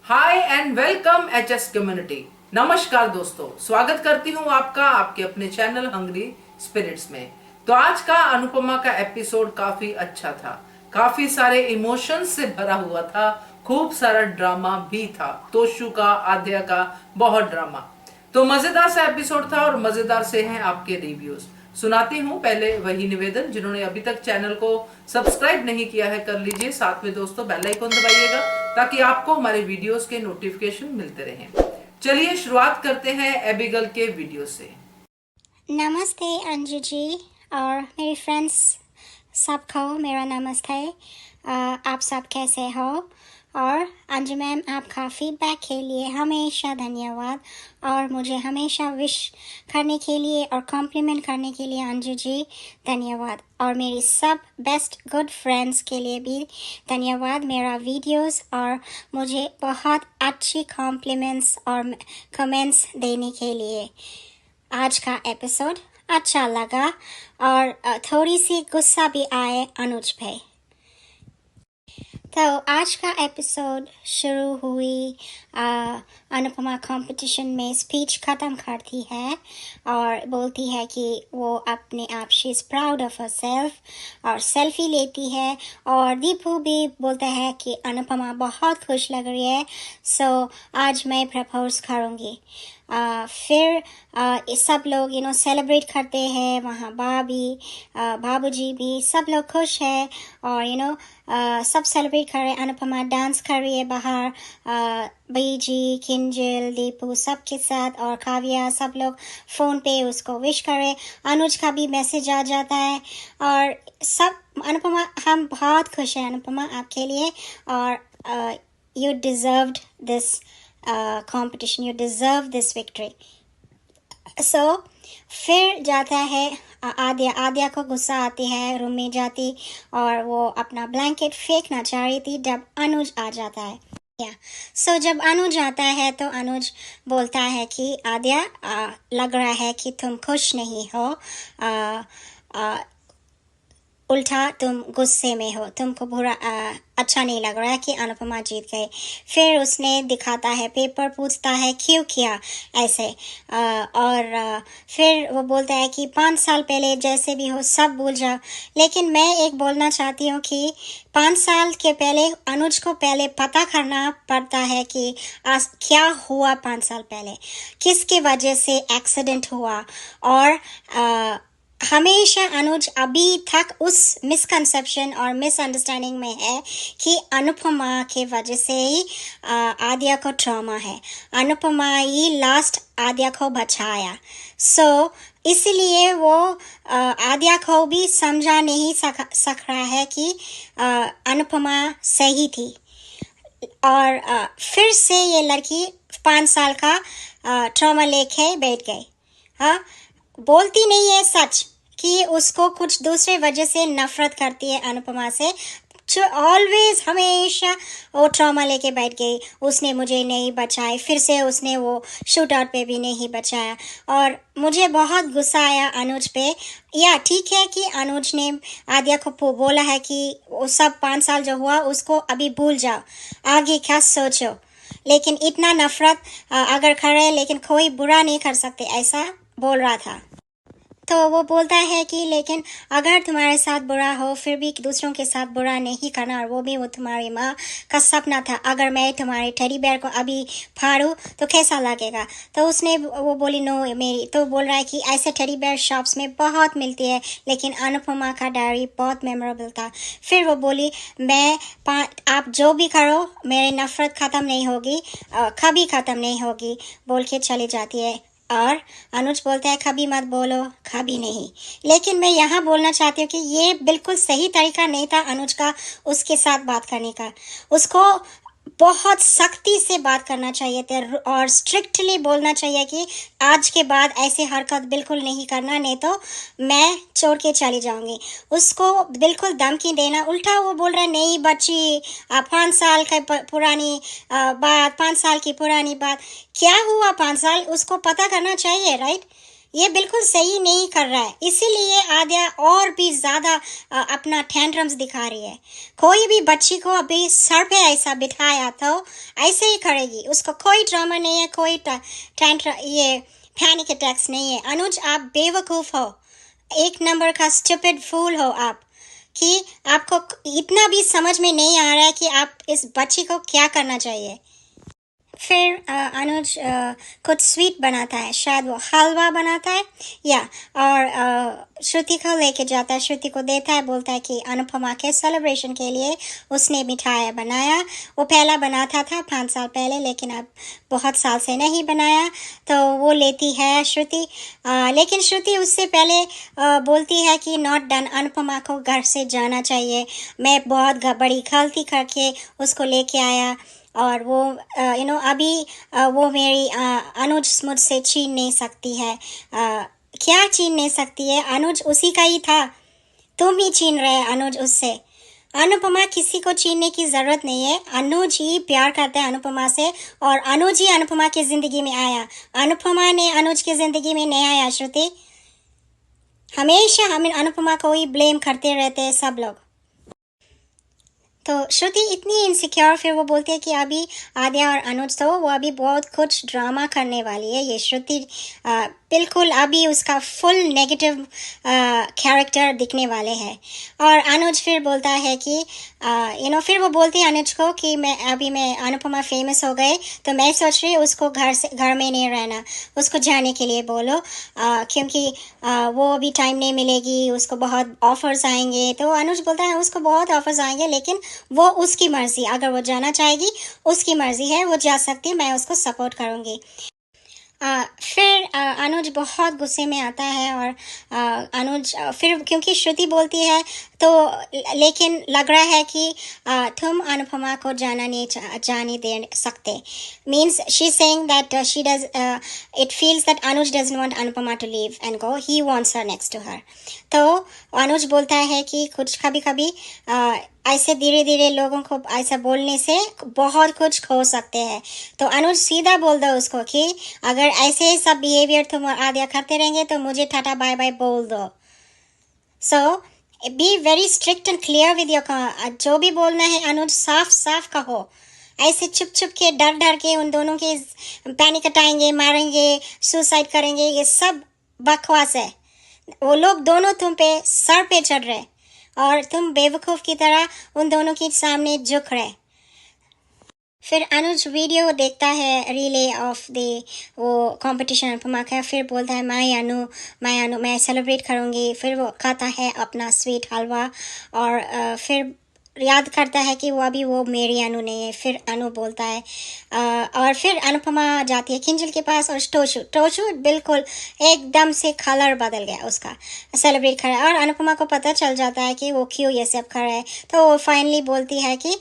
Hi and welcome HS community. नमस्कार दोस्तों, स्वागत करती हूँ आपका आपके अपने चैनल हंग्री स्पिरिट्स में। तो आज का अनुपमा का एपिसोड काफी अच्छा था, काफी सारे इमोशंस से भरा हुआ था, खूब सारा ड्रामा भी था। तोशु का, आद्या का बहुत ड्रामा। तो मजेदार सा एपिसोड था और मजेदार से हैं आपके रिव्यूज। सुनाती हूँ पहले वही निवेदन, जिन्होंने अभी तक चैनल को सब्सक्राइब नहीं किया है कर लीजिए, साथ में दोस्तों बेल आइकन दबाइएगा ताकि आपको हमारे वीडियोस के नोटिफिकेशन मिलते रहें। चलिए शुरुआत करते हैं एबिगल के वीडियो से। नमस्ते अंजू जी और मेरे फ्रेंड्स सबको मेरा नमस्ते। आप सब कैसे हो? और अंजू मैम, आपका फीडबैक के लिए हमेशा धन्यवाद और मुझे हमेशा विश करने के लिए और कॉम्प्लीमेंट करने के लिए अंजू जी धन्यवाद। और मेरी सब बेस्ट गुड फ्रेंड्स के लिए भी धन्यवाद मेरा वीडियोस और मुझे बहुत अच्छी कॉम्प्लीमेंट्स और कमेंट्स देने के लिए। आज का एपिसोड अच्छा लगा और थोड़ी सी गुस्सा भी आए अनुज पे। तो आज का एपिसोड शुरू हुई अनुपमा कंपटीशन में स्पीच ख़त्म करती है और बोलती है कि वो अपने आप she is proud of her self और सेल्फी लेती है। और दीपू भी बोलता है कि अनुपमा बहुत खुश लग रही है, सो आज मैं प्रपोज करूँगी। फिर सब लोग सेलिब्रेट करते हैं, वहाँ बाबूजी भी सब लोग खुश है और सब सेलिब्रेट कर रहे हैं। अनुपमा डांस कर रही है बाहर, बीजी, किंजल, दीपू सब के साथ और काव्या सब लोग फ़ोन पे उसको विश कर रहे। अनुज का भी मैसेज आ जाता है और सब अनुपमा, हम बहुत खुश हैं अनुपमा आपके लिए और you deserved this competition, you deserve this victory. So फिर जाता है आद्या को गुस्सा आती है, रूम में जाती और वो अपना ब्लैंकेट फेंकना चाह रही थी जब अनुज आ जाता है। सो जब अनुज आता है तो अनुज बोलता है कि आद्या, लग रहा है कि तुम खुश नहीं हो, उल्टा तुम गुस्से में हो, तुमको बुरा अच्छा नहीं लग रहा है कि अनुपमा जीत गई। फिर उसने दिखाता है पेपर, पूछता है क्यों किया ऐसे और फिर वो बोलता है कि 5 साल पहले जैसे भी हो सब भूल जाओ। लेकिन मैं एक बोलना चाहती हूँ कि 5 साल के पहले अनुज को पहले पता करना पड़ता है कि क्या हुआ 5 साल पहले, किसकी वजह से एक्सीडेंट हुआ। और हमेशा अनुज अभी तक उस मिसकंसेप्शन और मिसअंडरस्टैंडिंग में है कि अनुपमा के वजह से ही आद्या को ट्रॉमा है, अनुपमा ही लास्ट आद्या को बचाया। सो इसलिए वो आद्या को भी समझा नहीं सक रहा है कि अनुपमा सही थी। और फिर से ये लड़की 5 साल का ट्रॉमा लेके बैठ गई। हाँ, बोलती नहीं है सच कि उसको कुछ दूसरे वजह से नफरत करती है अनुपमा से, ऑलवेज हमेशा वो ट्रॉमा लेके बैठ गई, उसने मुझे नहीं बचाई, फिर से उसने वो शूट आउट पे भी नहीं बचाया। और मुझे बहुत गुस्सा आया अनुज पे। या ठीक है कि अनुज ने आद्या को बोला है कि वो सब 5 साल जो हुआ उसको अभी भूल जाओ, आगे क्या सोचो, लेकिन इतना नफरत अगर करे लेकिन कोई बुरा नहीं कर सकते, ऐसा बोल रहा था। तो वो बोलता है कि लेकिन अगर तुम्हारे साथ बुरा हो फिर भी दूसरों के साथ बुरा नहीं करना, और वो भी वो तुम्हारी माँ का सपना था। अगर मैं तुम्हारे टेडी बेयर को अभी फाड़ूं तो कैसा लगेगा? तो उसने वो बोली नो मेरी, तो बोल रहा है कि ऐसे टेडी बेयर शॉप्स में बहुत मिलती है, लेकिन अनुपमा का डायरी बहुत मेमोरेबल था। फिर वो बोली आप जो भी करो मेरी नफरत ख़त्म नहीं होगी, कभी ख़त्म नहीं होगी, बोल के चली जाती है। और अनुज बोलता है कभी मत बोलो, कभी नहीं। लेकिन मैं यहाँ बोलना चाहती हूँ कि ये बिल्कुल सही तरीका नहीं था अनुज का उसके साथ बात करने का। उसको बहुत सख्ती से बात करना चाहिए थे और स्ट्रिक्टली बोलना चाहिए कि आज के बाद ऐसे हरकत बिल्कुल नहीं करना, नहीं तो मैं छोड़ के चली जाऊंगी। उसको बिल्कुल धमकी देना, उल्टा वो बोल रहा है नहीं बच्ची, 5 साल की पुरानी बात, 5 साल की पुरानी बात, क्या हुआ 5 साल उसको पता करना चाहिए, राइट? ये बिल्कुल सही नहीं कर रहा है, इसीलिए आद्या और भी ज्यादा अपना टेंट्रम्स दिखा रही है। कोई भी बच्ची को अभी सर पे ऐसा बिठाया तो ऐसे ही करेगी, उसको कोई ड्रामा नहीं है, कोई ये पैनिक अटैक्स नहीं है। अनुज, आप बेवकूफ हो, एक नंबर का स्टूपिड फूल हो आप, कि आपको इतना भी समझ में नहीं आ रहा है कि आप इस बच्ची को क्या करना चाहिए। फिर अनुज कुछ स्वीट बनाता है, शायद वो हलवा बनाता है या, और श्रुति को लेके जाता है, श्रुति को देता है, बोलता है कि अनुपमा के सेलिब्रेशन के लिए उसने मिठाई बनाया। वो पहला बनाता था 5 साल पहले, लेकिन अब बहुत साल से नहीं बनाया, तो वो लेती है श्रुति। लेकिन श्रुति उससे पहले बोलती है कि नॉट डन, अनुपमा को घर से जाना चाहिए, मैं बहुत बड़ी गलती करके उसको लेके आया, और वो अभी वो मेरी अनुज मुझसे छीन नहीं सकती है। क्या छीन नहीं सकती है? अनुज उसी का ही था, तुम ही छीन रहे अनुज उससे। अनुपमा किसी को छीनने की जरूरत नहीं है, अनुज ही प्यार करता है अनुपमा से, और अनुज ही अनुपमा की जिंदगी में आया, अनुपमा ने अनुज की जिंदगी में नहीं आया। श्रुति, हमेशा हम अनुपमा को ही ब्लेम करते रहते हैं सब लोग। तो श्रुति इतनी इनसिक्योर, फिर वो बोलती है कि अभी आद्या और अनुज तो वो अभी बहुत कुछ ड्रामा करने वाली है। ये श्रुति बिल्कुल अभी उसका फुल नेगेटिव कैरेक्टर दिखने वाले हैं। और अनुज फिर बोलता है कि फिर वो बोलती है अनुज को कि मैं अनुपमा फेमस हो गए तो मैं सोच रही हूँ उसको घर में नहीं रहना, उसको जाने के लिए बोलो, क्योंकि वो अभी टाइम नहीं मिलेगी, उसको बहुत ऑफर्स आएंगे। तो अनुज बोलता है उसको बहुत ऑफर्स आएंगे, लेकिन वो उसकी मर्जी, अगर वो जाना चाहेगी उसकी मर्जी है, वो जा सकती है, मैं उसको सपोर्ट करूँगी। फिर अनुज बहुत गुस्से में आता है, और अनुज फिर क्योंकि श्रुति बोलती है तो, लेकिन लग रहा है कि तुम अनुपमा को जाने दे सकते, means she saying that she does it feels that Anuj doesn't want Anupama to leave and go, he wants her next to her. तो अनुज बोलता है कि कुछ कभी कभी ऐसे धीरे धीरे लोगों को ऐसा बोलने से बहुत कुछ खो सकते हैं। तो अनुज सीधा बोल दो उसको कि अगर ऐसे ही सब बिहेवियर तुम और आद्या करते रहेंगे तो मुझे टाटा बाय बाय बोल दो। So be very strict and clear with your, जो भी बोलना है अनुज साफ साफ कहो, ऐसे छुप छुप के डर के उन दोनों के पैनिक अटाएंगे, मारेंगे, सुसाइड करेंगे, ये सब बकवास है। वो लोग दोनों तुम पे सर पे चढ़ रहे और तुम बेवकूफ़ की तरह उन दोनों के सामने झुक रहे। फिर अनुज वीडियो देखता है रिले ऑफ द वो कंपटीशन अनुपमा का, फिर बोलता है मैं मैं सेलिब्रेट करूँगी। फिर वो खाता है अपना स्वीट हलवा, और फिर याद करता है कि वो मेरी अनु नहीं है। फिर अनु बोलता है और फिर अनुपमा जाती है किंजल के पास, और टोशू बिल्कुल एकदम से कलर बदल गया उसका, सेलिब्रेट कर रहा है, और अनुपमा को पता चल जाता है कि वो क्यों ये सब कर रहा है। तो वो फाइनली बोलती है कि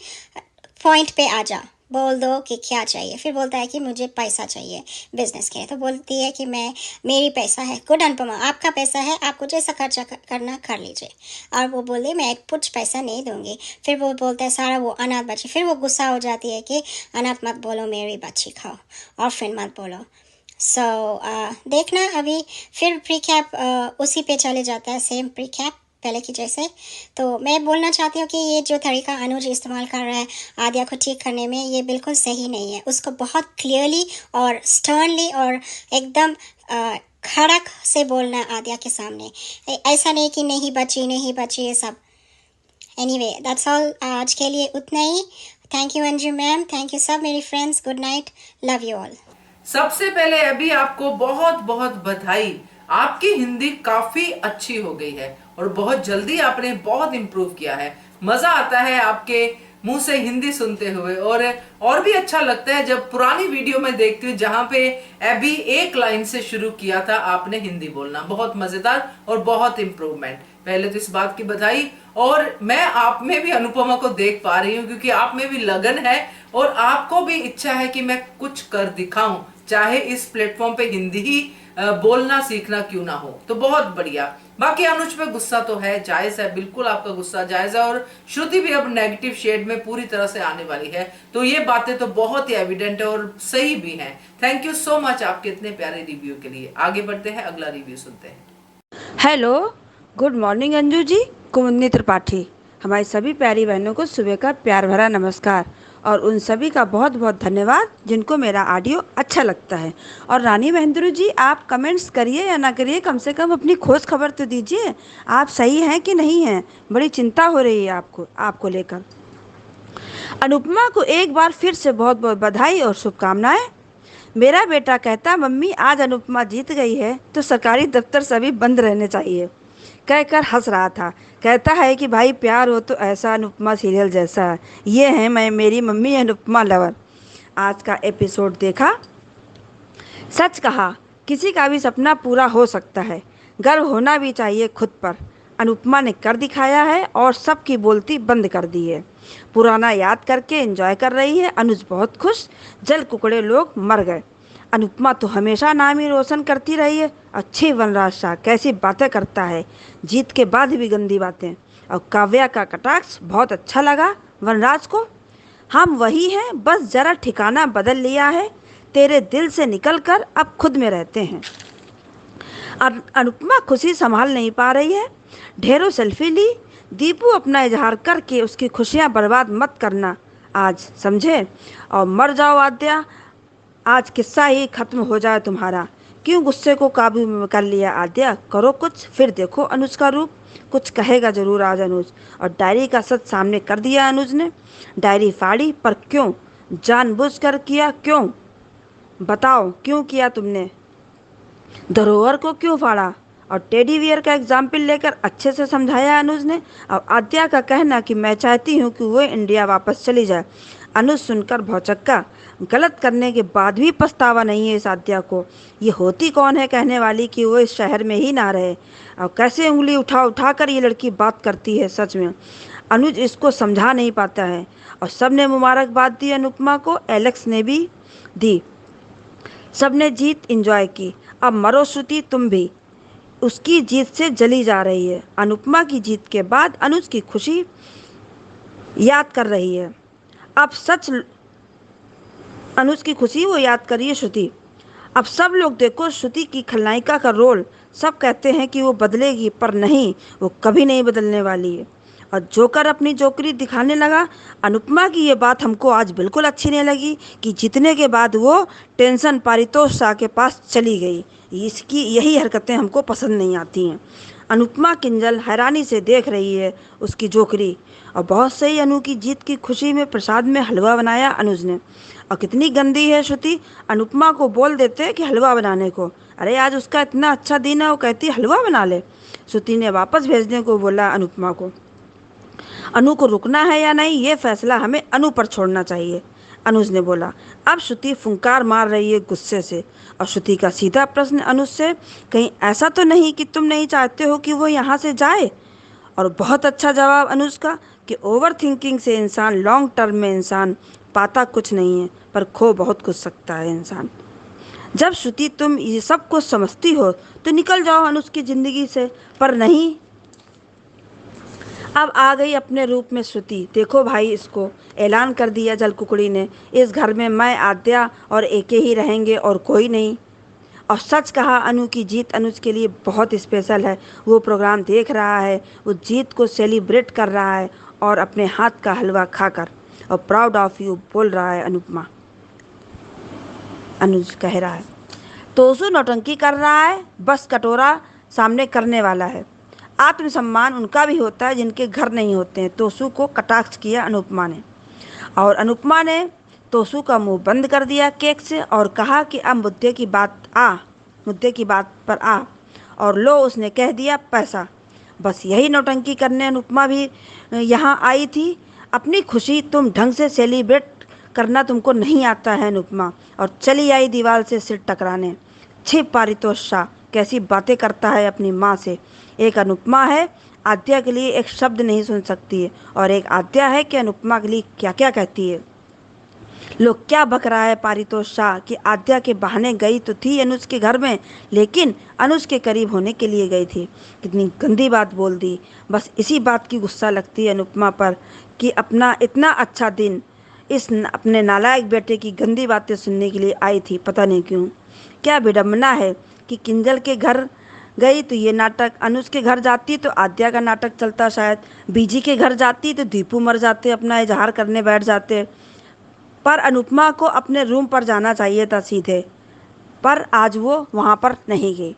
पॉइंट पे आ जा, बोल दो कि क्या चाहिए। फिर बोलता है कि मुझे पैसा चाहिए बिजनेस के। तो बोलती है कि मेरी पैसा है। गुड अनुपमा, आपका पैसा है, आपको जैसा खर्चा करना कर लीजिए। और वो बोले मैं कुछ पैसा नहीं दूंगी। फिर वो बोलता है सारा वो अनाथ बच्ची। फिर वो गुस्सा हो जाती है कि अनाथ मत बोलो, मेरी बच्ची खाओ, और फिर मत बोलो। देखना अभी फिर प्रीकैप उसी पे चले जाता है, सेम प्रीकैप पहले की जैसे। तो मैं बोलना चाहती हूँ कि ये जो तरीका अनुज इस्तेमाल कर रहा है आद्या को ठीक करने में, ये बिल्कुल सही नहीं है। उसको बहुत क्लियरली और स्टर्नली और एकदम खड़क से बोलना है आद्या के सामने, ऐसा नहीं कि नहीं बची ये सब। एनीवे दैट्स ऑल, आज के लिए उतना ही। Thank you Anju ma'am, thank you सब मेरी friends, good night, love you all. सबसे पहले अभी आपको बहुत बहुत बधाई, आपकी हिंदी काफी अच्छी हो गई है और बहुत जल्दी आपने बहुत इम्प्रूव किया है। मजा आता है आपके मुंह से हिंदी सुनते हुए, और भी अच्छा लगता है जब पुरानी वीडियो में देखती हूँ जहां पे अभी एक लाइन से शुरू किया था आपने हिंदी बोलना। बहुत मजेदार और बहुत इम्प्रूवमेंट। पहले तो इस बात की बधाई, और मैं आप में भी अनुपमा को देख पा रही हूँ क्योंकि आप में भी लगन है और आपको भी इच्छा है कि मैं कुछ कर दिखाऊं, चाहे इस प्लेटफॉर्म पे हिंदी ही बोलना सीखना क्यों ना हो। तो बहुत बढ़िया। बाकी अनुज पे गुस्सा तो है, जायज है, बिल्कुल आपका गुस्सा जायज है। और श्रुति भी अब नेगेटिव शेड में पूरी तरह से आने वाली है, तो ये बातें तो बहुत ही एविडेंट है और सही भी हैं। थैंक यू सो मच आपके इतने प्यारे रिव्यू के लिए। आगे बढ़ते हैं, अगला रिव्यू सुनते हैं। Hello, good morning Anju ji. कुमुदनी त्रिपाठी। हमारी सभी प्यारी बहनों को सुबह का प्यार भरा नमस्कार और उन सभी का बहुत बहुत धन्यवाद जिनको मेरा ऑडियो अच्छा लगता है। और रानी महेंद्रू जी, आप कमेंट्स करिए या ना करिए, कम से कम अपनी खोज खबर तो दीजिए, आप सही हैं कि नहीं हैं। बड़ी चिंता हो रही है आपको लेकर। अनुपमा को एक बार फिर से बहुत बहुत बधाई और शुभकामनाएं। मेरा बेटा कहता, मम्मी आज अनुपमा जीत गई है तो सरकारी दफ्तर सभी बंद रहने चाहिए, कहकर हंस रहा था। कहता है कि भाई प्यार हो तो ऐसा, अनुपमा सीरियल जैसा है। ये है मैं मेरी मम्मी अनुपमा लवर। आज का एपिसोड देखा। सच कहा, किसी का भी सपना पूरा हो सकता है, गर्व होना भी चाहिए खुद पर। अनुपमा ने कर दिखाया है और सबकी बोलती बंद कर दी है। पुराना याद करके एंजॉय कर रही है अनुज, बहुत खुश। जल कुकड़े लोग मर गए। अनुपमा तो हमेशा नाम ही रोशन करती रही है। अच्छी वनराज शाह, कैसी बातें करता है, जीत के बाद भी गंदी बातें। और काव्या का कटाक्ष बहुत अच्छा लगा वनराज को। हम वही हैं, बस जरा ठिकाना बदल लिया है, तेरे दिल से निकलकर अब खुद में रहते हैं। अनुपमा खुशी संभाल नहीं पा रही है। ढेरों सेल्फी ली। दीपू अपना इजहार करके उसकी खुशियां बर्बाद मत करना आज, समझे। और मर जाओ आद्या, आज किस्सा ही खत्म हो जाए तुम्हारा। क्यों गुस्से को काबू में कर लिया आद्या, करो कुछ, फिर देखो अनुज का रूप। कुछ कहेगा जरूर आज अनुज। और डायरी का सच सामने कर दिया अनुज ने। डायरी फाड़ी, पर क्यों? जानबूझकर किया? क्यों बताओ, क्यों किया तुमने? धरोहर को क्यों फाड़ा? और टेडी बियर का एग्जाम्पल लेकर अच्छे से समझाया अनुज ने। और आद्या का कहना कि मैं चाहती हूँ कि वो इंडिया वापस चली जाए। अनुज सुनकर भौचक्का। गलत करने के बाद भी पछतावा नहीं है इस आद्या को। ये होती कौन है कहने वाली कि वो इस शहर में ही ना रहे। और कैसे उंगली उठा उठा कर ये लड़की बात करती है, सच में अनुज इसको समझा नहीं पाता है। और सब ने मुबारकबाद दी अनुपमा को, एलेक्स ने भी दी। सबने जीत एंजॉय की। अब मरो श्रुति तुम भी। उसकी जीत से जली जा रही है। अनुपमा की जीत के बाद अनुज की खुशी याद कर रही है। अब सच अनुज की खुशी वो याद कर रही है श्रुति। अब सब लोग देखो श्रुति की खलनायिका का रोल। सब कहते हैं कि वो बदलेगी, पर नहीं, वो कभी नहीं बदलने वाली है। और जोकर अपनी जोकरी दिखाने लगा। अनुपमा की ये बात हमको आज बिल्कुल अच्छी नहीं लगी कि जीतने के बाद वो टेंशन पारितोष शाह के पास चली गई। इसकी यही हरकतें हमको पसंद नहीं आती हैं। अनुपमा किंजल हैरानी से देख रही है उसकी जोकरी। और बहुत सही, अनु की जीत की खुशी में प्रसाद में हलवा बनाया अनुज ने। और कितनी गंदी है श्रुति, अनुपमा को बोल देते कि हलवा बनाने को। अरे आज उसका इतना अच्छा दिन है, वो कहती हलवा बना ले। श्रुति ने वापस भेजने को बोला अनुपमा को। अनु को रुकना है या नहीं, ये फैसला हमें अनु पर छोड़ना चाहिए, अनुज ने बोला। अब श्रुति फुंकार मार रही है गुस्से से। और श्रुति का सीधा प्रश्न अनुज से, कहीं ऐसा तो नहीं कि तुम नहीं चाहते हो कि वो यहाँ से जाए? और बहुत अच्छा जवाब अनुज का कि ओवर थिंकिंग से इंसान लॉन्ग टर्म में इंसान पाता कुछ नहीं है, पर खो बहुत कुछ सकता है इंसान। जब श्रुति तुम ये सब कुछ समझती हो तो निकल जाओ अनुज की ज़िंदगी से, पर नहीं। अब आ गई अपने रूप में श्रुति। देखो भाई, इसको ऐलान कर दिया जलकुकड़ी ने, इस घर में मैं आद्या और एके ही रहेंगे और कोई नहीं। और सच कहा, अनु की जीत अनुज के लिए बहुत स्पेशल है। वो प्रोग्राम देख रहा है, वो जीत को सेलिब्रेट कर रहा है और अपने हाथ का हलवा खाकर। और प्राउड ऑफ यू बोल रहा है अनुपमा, अनुज कह रहा है। तोसू नौटंकी कर रहा है, बस कटोरा सामने करने वाला है। आत्मसम्मान उनका भी होता है जिनके घर नहीं होते हैं, तोसू को कटाक्ष किया अनुपमा ने। और अनुपमा ने तोसू का मुंह बंद कर दिया केक से और कहा कि अब मुद्दे की बात पर आ। और लो, उसने कह दिया पैसा। बस यही नौटंकी करने अनुपमा भी यहाँ आई थी। अपनी खुशी तुम ढंग से सेलिब्रेट करना तुमको नहीं आता है अनुपमा। और चली आई दीवार से सिर टकराने। छिप पारितोष शाह, कैसी बातें करता है अपनी माँ से। एक अनुपमा है, आद्या के लिए एक शब्द नहीं सुन सकती है, और एक आद्या है कि अनुपमा के लिए क्या क्या कहती है। लोग क्या बक रहा है पारितोष शाह कि आद्या के बहाने गई तो थी अनुज के घर में, लेकिन अनुज के करीब होने के लिए गई थी। कितनी गंदी बात बोल दी। बस इसी बात की गुस्सा लगती है अनुपमा पर कि अपना इतना अच्छा दिन अपने नालायक बेटे की गंदी बातें सुनने के लिए आई थी। पता नहीं क्यों। क्या विडम्बना है कि किंजल के घर गई तो ये नाटक, अनुज के घर जाती तो आद्या का नाटक चलता, शायद बीजी के घर जाती तो दीपू मर जाते, अपना इजहार करने बैठ जाते। पर अनुपमा को अपने रूम पर जाना चाहिए था सीधे, पर आज वो वहाँ पर नहीं गई।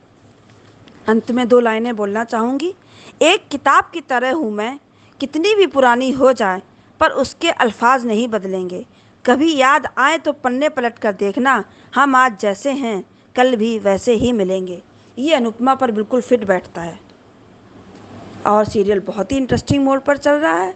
अंत में 2 लाइनें बोलना चाहूँगी। एक किताब की तरह हूँ मैं, कितनी भी पुरानी हो जाए पर उसके अल्फाज नहीं बदलेंगे। कभी याद आए तो पन्ने पलट कर देखना, हम आज जैसे हैं कल भी वैसे ही मिलेंगे। ये अनुपमा पर बिल्कुल फिट बैठता है और सीरियल बहुत ही इंटरेस्टिंग मोड पर चल रहा है।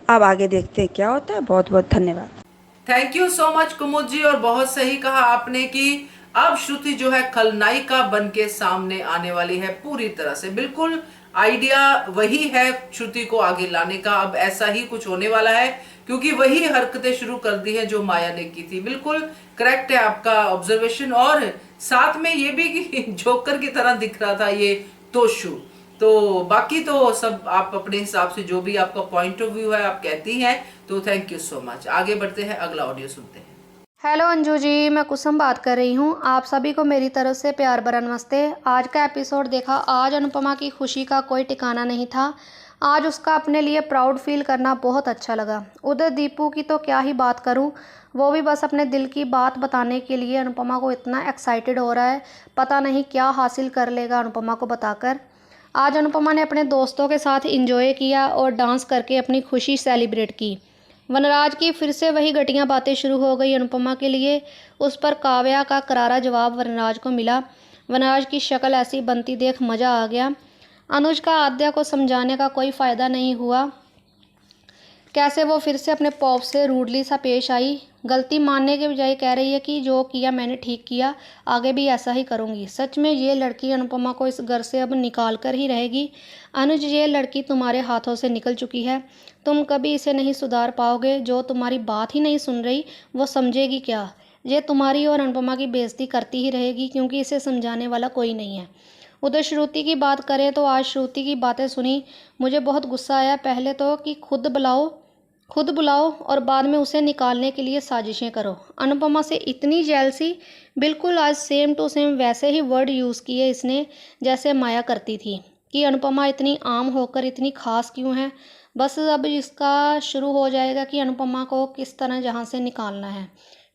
अब आगे देखते हैं क्या होता है। बहुत बहुत धन्यवाद। थैंक यू सो मच कुमुद जी। और बहुत सही कहा आपने कि अब श्रुति जो है खलनायिका बन के सामने आने वाली है पूरी तरह से। बिल्कुल आइडिया वही है श्रुति को आगे लाने का। अब ऐसा ही कुछ होने वाला है क्योंकि वही हरकतें शुरू कर दी है जो माया ने की थी। बिल्कुल करेक्ट है आपका ऑब्जर्वेशन। और साथ में ये भी कि जोकर की तरह दिख रहा था ये तोशु। तो बाकी तो सब आप अपने हिसाब से जो भी आपका पॉइंट ऑफ व्यू है आप कहती हैं। तो थैंक यू सो मच। आगे बढ़ते हैं, अगला ऑडियो सुनते हैं। हेलो अंजू जी, मैं कुसुम बात कर रही हूँ। आप सभी को मेरी तरफ से प्यार भरा नमस्ते। आज का एपिसोड देखा। आज अनुपमा की खुशी का कोई ठिकाना नहीं था। आज उसका अपने लिए प्राउड फील करना बहुत अच्छा लगा। उधर दीपू की तो क्या ही बात करूँ, वो भी बस अपने दिल की बात बताने के लिए अनुपमा को इतना एक्साइटेड हो रहा है। पता नहीं क्या हासिल कर लेगा अनुपमा को बताकर। आज अनुपमा ने अपने दोस्तों के साथ इंजॉय किया और डांस करके अपनी खुशी सेलिब्रेट की। वनराज की फिर से वही घटिया बातें शुरू हो गई अनुपमा के लिए। उस पर काव्या का करारा जवाब वनराज को मिला। वनराज की शक्ल ऐसी बनती देख मज़ा आ गया। अनुज का आद्या को समझाने का कोई फ़ायदा नहीं हुआ। कैसे वो फिर से अपने पॉप से रूडली सा पेश आई। गलती मानने के बजाय कह रही है कि जो किया मैंने ठीक किया, आगे भी ऐसा ही करूँगी। सच में ये लड़की अनुपमा को इस घर से अब निकाल कर ही रहेगी। अनुज, ये लड़की तुम्हारे हाथों से निकल चुकी है। तुम कभी इसे नहीं सुधार पाओगे। जो तुम्हारी बात ही नहीं सुन रही वो समझेगी क्या। ये तुम्हारी और अनुपमा की बेइज्जती करती ही रहेगी क्योंकि इसे समझाने वाला कोई नहीं है। उधर श्रुति की बात करें तो आज श्रुति की बातें सुनी मुझे बहुत गुस्सा आया। पहले तो कि खुद बुलाओ और बाद में उसे निकालने के लिए साजिशें करो। अनुपमा से इतनी जेलसी। बिल्कुल आज सेम टू सेम वैसे ही वर्ड यूज़ किए इसने जैसे माया करती थी कि अनुपमा इतनी आम होकर इतनी खास क्यों है। बस अब इसका शुरू हो जाएगा कि अनुपमा को किस तरह जहाँ से निकालना है।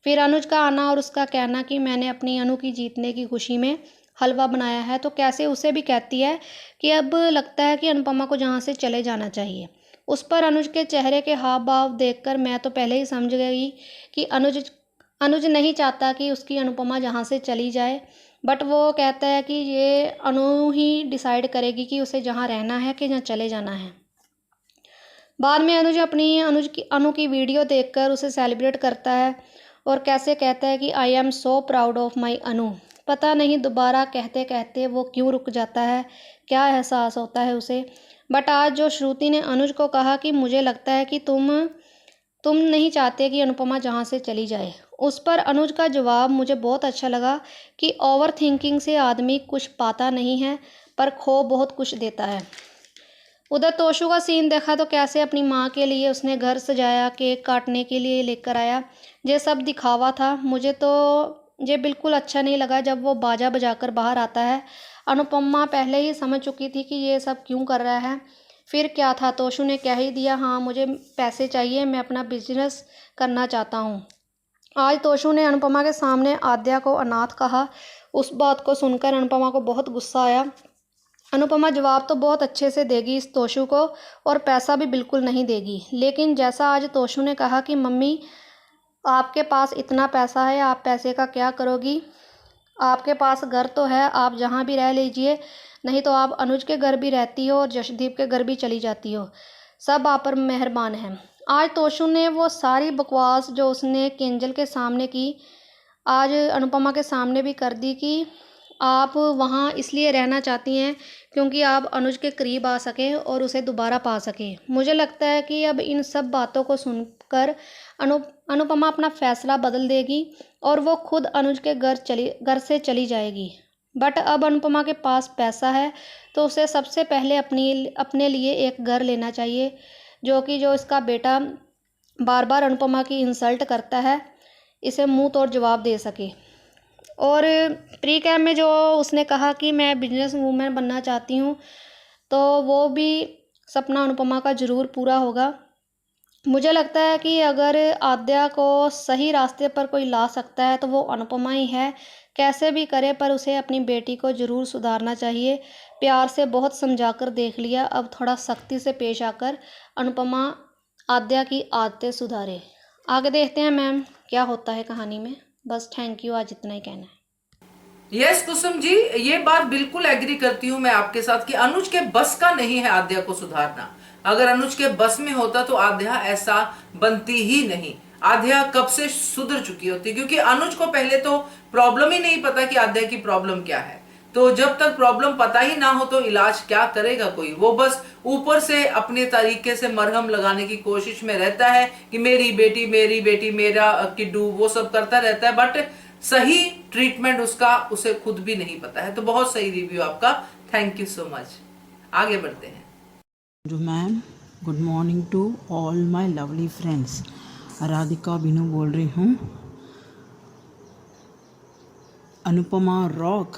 फिर अनुज का आना और उसका कहना कि मैंने अपनी अनु की जीतने की खुशी में हलवा बनाया है, तो कैसे उसे भी कहती है कि अब लगता है कि अनुपमा को जहाँ से चले जाना चाहिए। उस पर अनुज के चेहरे के हाव भाव देखकर मैं तो पहले ही समझ गई कि अनुज नहीं चाहता कि उसकी अनुपमा जहाँ से चली जाए, बट वो कहता है कि ये अनु ही डिसाइड करेगी कि उसे जहाँ रहना है कि जहाँ चले जाना है। बाद में अनु की वीडियो देखकर उसे सेलिब्रेट करता है और कैसे कहता है कि I am so proud of my Anu. पता नहीं दोबारा कहते कहते वो क्यों रुक जाता है, क्या एहसास होता है उसे। बट आज जो श्रुति ने अनुज को कहा कि मुझे लगता है कि तुम नहीं चाहते कि अनुपमा जहाँ से चली जाए, उस पर अनुज का जवाब मुझे बहुत अच्छा लगा कि ओवर थिंकिंग से आदमी कुछ पाता नहीं है पर खो बहुत कुछ देता है। उधर तोशु का सीन देखा तो कैसे अपनी माँ के लिए उसने घर सजाया, केक काटने के लिए लेकर आया। ये सब दिखावा था। मुझे तो ये बिल्कुल अच्छा नहीं लगा जब वो बाजा बजाकर बाहर आता है। अनुपमा पहले ही समझ चुकी थी कि ये सब क्यों कर रहा है। फिर क्या था, तोशु ने कह ही दिया, हाँ मुझे पैसे चाहिए, मैं अपना बिजनेस करना चाहता हूँ। आज तोशु ने अनुपमा के सामने आद्या को अनाथ कहा। उस बात को सुनकर अनुपमा को बहुत गुस्सा आया। अनुपमा जवाब तो बहुत अच्छे से देगी इस तोशु को और पैसा भी बिल्कुल नहीं देगी, लेकिन जैसा आज तोशु ने कहा कि मम्मी आपके पास इतना पैसा है, आप पैसे का क्या करोगी। आपके पास घर तो है, आप जहाँ भी रह लीजिए, नहीं तो आप अनुज के घर भी रहती हो और जशदीप के घर भी चली जाती हो, सब आप पर मेहरबान हैं। आज तोशु ने वो सारी बकवास जो उसने किंजल के सामने की आज अनुपमा के सामने भी कर दी कि आप वहाँ इसलिए रहना चाहती हैं क्योंकि आप अनुज के करीब आ सकें और उसे दोबारा पा सकें। मुझे लगता है कि अब इन सब बातों को सुनकर अनुपमा अपना फैसला बदल देगी और वो खुद अनुज के घर से चली जाएगी। बट अब अनुपमा के पास पैसा है तो उसे सबसे पहले अपने लिए एक घर लेना चाहिए, जो इसका बेटा बार बार अनुपमा की इंसल्ट करता है, इसे मुंह तोड़ जवाब दे सके। और प्री कैम में जो उसने कहा कि मैं बिजनेस वूमेन बनना चाहती हूँ, तो वो भी सपना अनुपमा का ज़रूर पूरा होगा। मुझे लगता है कि अगर आद्या को सही रास्ते पर कोई ला सकता है तो वो अनुपमा ही है। कैसे भी करे पर उसे अपनी बेटी को ज़रूर सुधारना चाहिए। प्यार से बहुत समझा कर देख लिया, अब थोड़ा सख्ती से पेश आकर अनुपमा आद्या की आदतें सुधारे। आगे देखते हैं मैम क्या होता है कहानी में। बस थैंक यू, आज इतना ही कहना है। यस कुसुम जी, ये बात बिल्कुल एग्री करती हूँ मैं आपके साथ कि अनुज के बस का नहीं है आद्या को सुधारना। अगर अनुज के बस में होता तो आद्या ऐसा बनती ही नहीं। आद्या कब से सुधर चुकी होती, क्योंकि अनुज को पहले तो प्रॉब्लम ही नहीं पता कि आद्या की प्रॉब्लम क्या है। तो जब तक प्रॉब्लम पता ही ना हो तो इलाज क्या करेगा कोई। वो बस ऊपर से अपने तरीके से मरहम लगाने की कोशिश में रहता है कि मेरी बेटी मेरा किड्डू, वो सब करता रहता है, बट सही ट्रीटमेंट उसका उसे खुद भी नहीं पता है। तो बहुत सही रिव्यू आपका, थैंक यू सो मच। आगे बढ़ते हैं। Ma'am, good morning to all my lovely friends. Radhika Binu बोल रही हूँ। अनुपमा रॉक,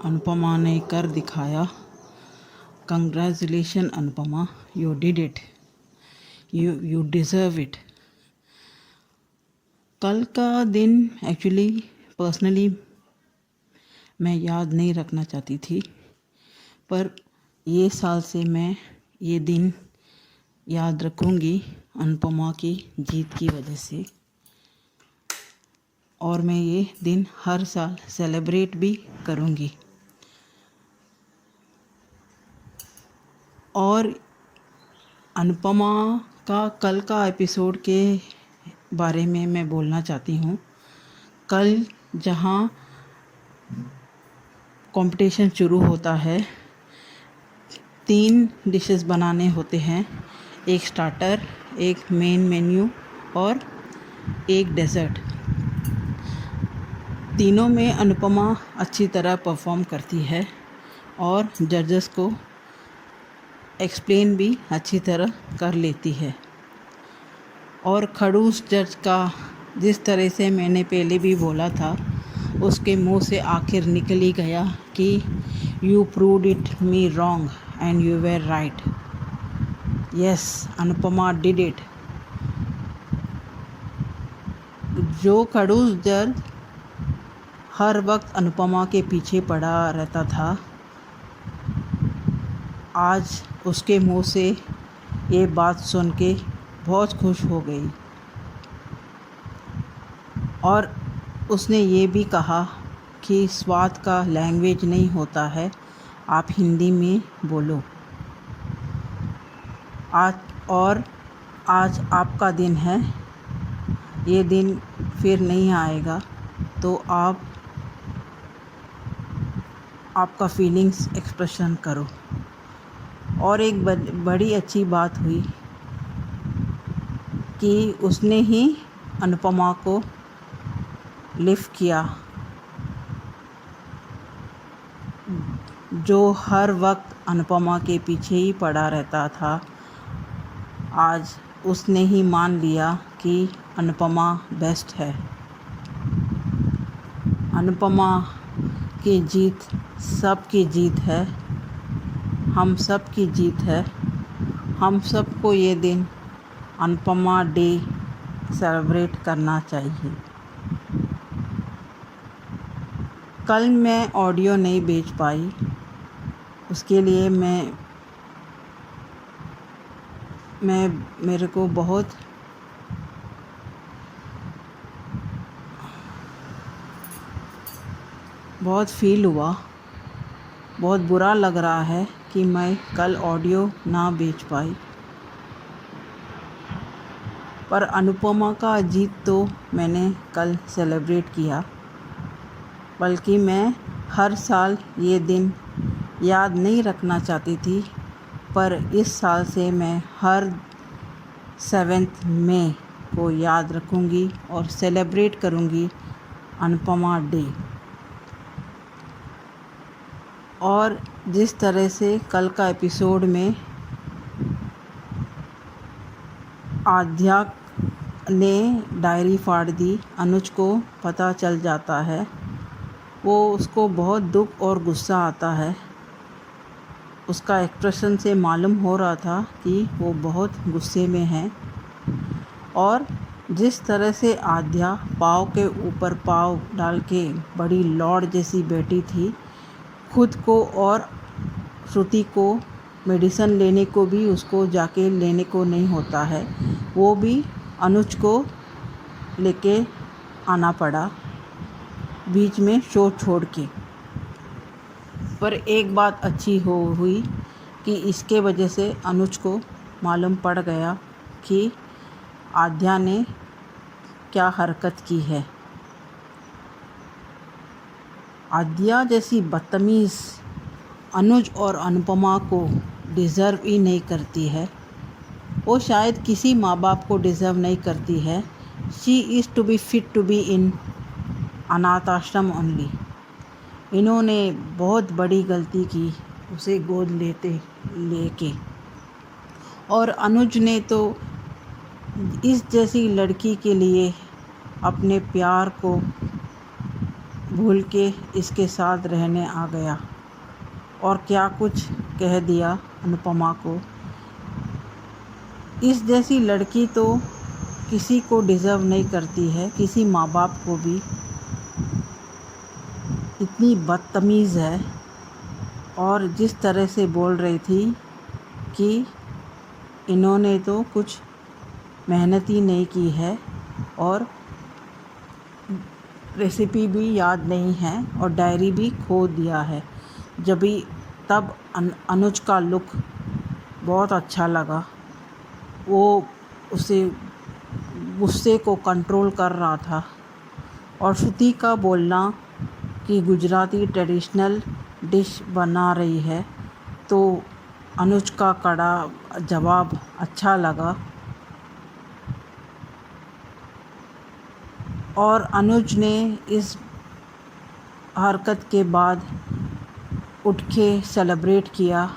अनुपमा ने कर दिखाया। Congratulation Anupama, you did it, you deserve it. कल का दिन एक्चुअली पर्सनली मैं याद नहीं रखना चाहती थी, पर ये साल से मैं ये दिन याद रखूँगी अनुपमा की जीत की वजह से, और मैं ये दिन हर साल सेलिब्रेट भी करूँगी। और अनुपमा का कल का एपिसोड के बारे में मैं बोलना चाहती हूँ। कल जहाँ कंपटीशन शुरू होता है, 3 डिशेस बनाने होते हैं, एक स्टार्टर, एक मेन मेन्यू और एक डेजर्ट। तीनों में अनुपमा अच्छी तरह परफॉर्म करती है और जजेस को एक्सप्लेन भी अच्छी तरह कर लेती है। और खड़ूस जज का जिस तरह से मैंने पहले भी बोला था, उसके मुंह से आखिर निकल ही गया कि you proved it me wrong and you were right. Yes, Anupama did it. जो खड़ूस जज हर वक्त अनुपमा के पीछे पड़ा रहता था, आज उसके मुंह से ये बात सुन के बहुत खुश हो गई। और उसने ये भी कहा कि स्वाद का लैंग्वेज नहीं होता है, आप हिंदी में बोलो। आज आपका दिन है, ये दिन फिर नहीं आएगा, तो आपका फीलिंग्स एक्सप्रेशन करो। और एक बड़ी अच्छी बात हुई कि उसने ही अनुपमा को लिफ्ट किया, जो हर वक्त अनुपमा के पीछे ही पड़ा रहता था। आज उसने ही मान लिया कि अनुपमा बेस्ट है। अनुपमा की जीत सबकी जीत है, हम सब की जीत है। हम सबको ये दिन अनुपमा डे सेलिब्रेट करना चाहिए। कल मैं ऑडियो नहीं भेज पाई, उसके लिए मेरे को बहुत फील हुआ, बहुत बुरा लग रहा है कि मैं कल ऑडियो ना भेज पाई। पर अनुपमा का जीत तो मैंने कल सेलिब्रेट किया, बल्कि मैं हर साल ये दिन याद नहीं रखना चाहती थी, पर इस साल से मैं हर 7 मई को याद रखूँगी और सेलिब्रेट करूँगी अनुपमा डे। और जिस तरह से कल का एपिसोड में आद्या ने डायरी फाड़ दी, अनुज को पता चल जाता है, वो उसको बहुत दुख और गुस्सा आता है। उसका एक्सप्रेशन से मालूम हो रहा था कि वो बहुत गुस्से में है। और जिस तरह से आद्या पाँव के ऊपर पाँव डाल के बड़ी लॉर्ड जैसी बैठी थी, खुद को और श्रुति को मेडिसिन लेने को भी उसको जाके लेने को नहीं होता है, वो भी अनुज को लेके आना पड़ा बीच में शो छोड़ के। पर एक बात अच्छी हुई कि इसके वजह से अनुज को मालूम पड़ गया कि आद्या ने क्या हरकत की है। आद्या जैसी बदतमीज़ अनुज और अनुपमा को डिज़र्व ही नहीं करती है। वो शायद किसी माँ बाप को डिज़र्व नहीं करती है। She is to be fit to be in अनाथ आश्रम ओनली। इन्होंने बहुत बड़ी गलती की उसे गोद लेके। और अनुज ने तो इस जैसी लड़की के लिए अपने प्यार को भूल के इसके साथ रहने आ गया और क्या कुछ कह दिया अनुपमा को। इस जैसी लड़की तो किसी को डिज़र्व नहीं करती है, किसी माँ बाप को भी। इतनी बदतमीज़ है। और जिस तरह से बोल रही थी कि इन्होंने तो कुछ मेहनत ही नहीं की है और रेसिपी भी याद नहीं है और डायरी भी खो दिया है। तब अनुज का लुक बहुत अच्छा लगा। वो उसे गुस्से को कंट्रोल कर रहा था। और श्रुति का बोलना कि गुजराती ट्रेडिशनल डिश बना रही है, तो अनुज का कड़ा जवाब अच्छा लगा। और अनुज ने इस हरकत के बाद उठ के सेलिब्रेट किया,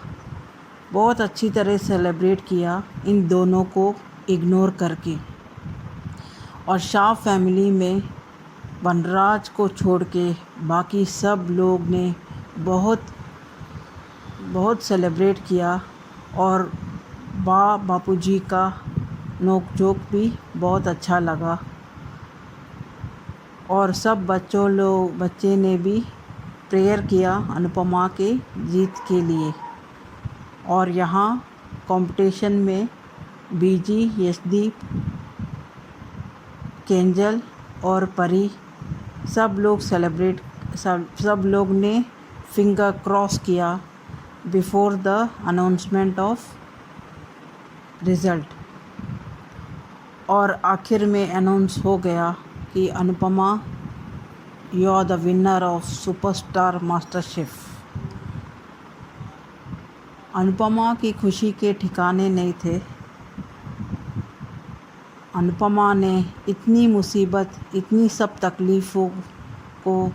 बहुत अच्छी तरह सेलिब्रेट किया इन दोनों को इग्नोर करके। और शाह फैमिली में वनराज को छोड़ के बाकी सब लोग ने बहुत बहुत सेलिब्रेट किया। और बापूजी का नोक झोंक भी बहुत अच्छा लगा। और सब बच्चे ने भी प्रेयर किया अनुपमा के जीत के लिए। और यहाँ कंपटीशन में बीजी, यशदीप, केंजल और परी सब लोग ने फिंगर क्रॉस किया before the announcement of result. और आखिर में अनाउंस हो गया कि Anupama, you are the winner of superstar master chef. Anupama की खुशी के ठिकाने नहीं थे। अनुपमा ने इतनी मुसीबत, इतनी सब तकलीफ़ों को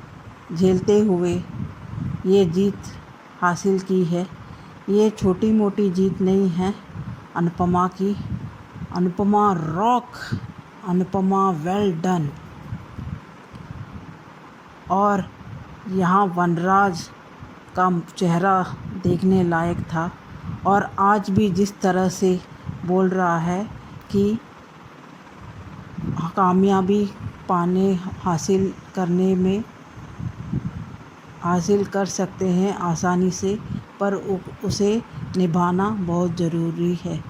झेलते हुए ये जीत हासिल की है। ये छोटी मोटी जीत नहीं है अनुपमा की। Anupama rock, Anupama well done. और यहाँ वनराज का चेहरा देखने लायक था। और आज भी जिस तरह से बोल रहा है कि कामयाबी हासिल कर सकते हैं आसानी से, पर उसे निभाना बहुत ज़रूरी है।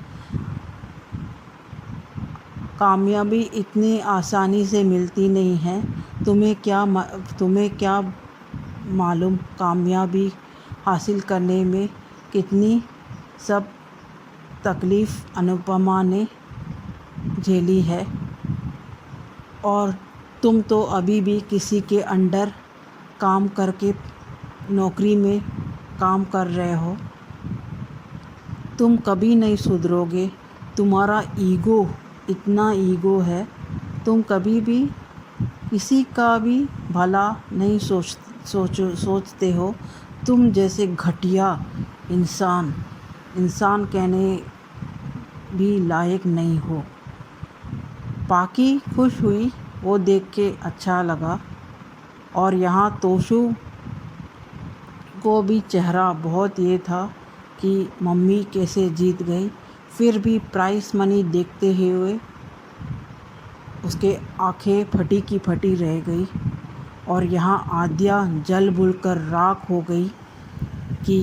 कामयाबी इतनी आसानी से मिलती नहीं है। तुम्हें क्या मालूम कामयाबी हासिल करने में कितनी सब तकलीफ़ अनुपमा ने झेली है। और तुम तो अभी भी किसी के अंडर काम करके नौकरी में काम कर रहे हो, तुम कभी नहीं सुधरोगे। तुम्हारा ईगो, इतना ईगो है, तुम कभी भी किसी का भी भला नहीं सोचते हो। तुम जैसे घटिया इंसान कहने भी लायक नहीं हो। पाकी खुश हुई, वो देख के अच्छा लगा। और यहाँ तोशु को भी चेहरा बहुत ये था कि मम्मी कैसे जीत गई। फिर भी प्राइस मनी देखते हुए उसके आंखें फटी की फटी रह गई। और यहाँ आद्या जल बुल कर राख हो गई कि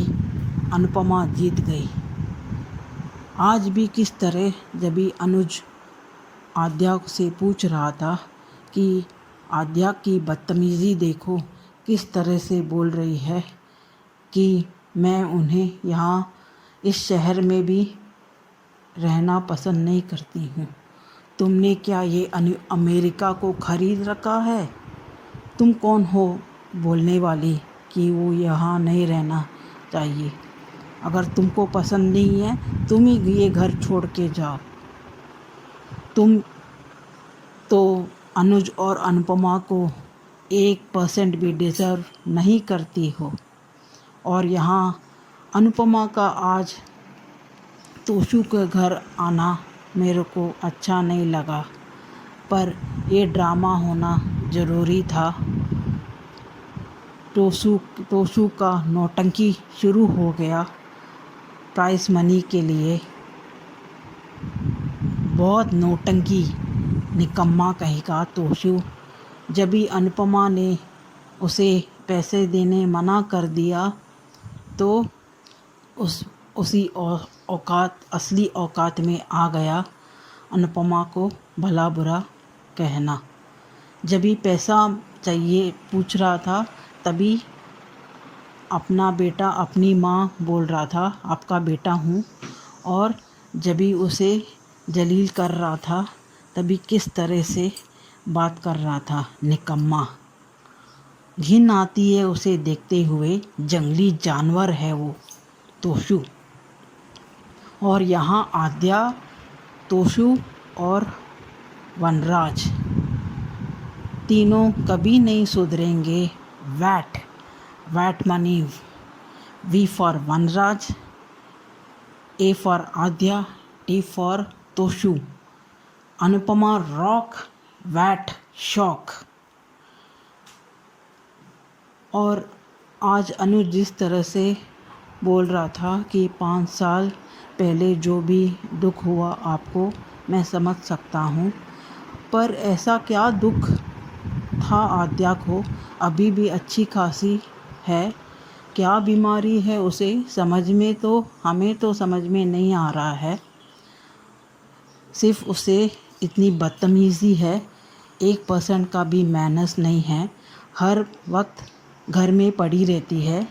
अनुपमा जीत गई। आज भी किस तरह जब भी अनुज आद्या से पूछ रहा था कि आद्या की बदतमीज़ी देखो, किस तरह से बोल रही है कि मैं उन्हें यहाँ इस शहर में भी रहना पसंद नहीं करती हूँ। तुमने क्या ये अमेरिका को खरीद रखा है? तुम कौन हो बोलने वाली कि वो यहाँ नहीं रहना चाहिए? अगर तुमको पसंद नहीं है, तुम ही ये घर छोड़ के जाओ। तुम तो अनुज और अनुपमा को 1% भी डिज़र्व नहीं करती हो। और यहाँ अनुपमा का आज तोशु के घर आना मेरे को अच्छा नहीं लगा, पर ये ड्रामा होना ज़रूरी था। तोशु का नौटंकी शुरू हो गया प्राइस मनी के लिए। बहुत नौटंकी, निकम्मा कहेगा तोशु। जब भी अनुपमा ने उसे पैसे देने मना कर दिया तो उसी असली औकात में आ गया अनुपमा को भला बुरा कहना। जब भी पैसा चाहिए पूछ रहा था, तभी अपना बेटा अपनी माँ बोल रहा था, आपका बेटा हूँ। और जब भी उसे जलील कर रहा था, तभी किस तरह से बात कर रहा था, निकम्मा। घिन आती है उसे देखते हुए, जंगली जानवर है वो तोशु। और यहाँ आद्या, तोशु और वनराज तीनों कभी नहीं सुधरेंगे। VAT money, V for Vanraj, A for Aadhya, T for Toshu. Anupama rock, VAT shock. और आज अनुज जिस तरह से बोल रहा था कि 5 साल पहले जो भी दुख हुआ आपको, मैं समझ सकता हूँ, पर ऐसा क्या दुख था आद्या को? अभी भी अच्छी खासी है, क्या बीमारी है उसे हमें तो समझ में नहीं आ रहा है। सिर्फ उसे इतनी बदतमीज़ी है, 1% का भी मैनर्स नहीं है। हर वक्त घर में पड़ी रहती है,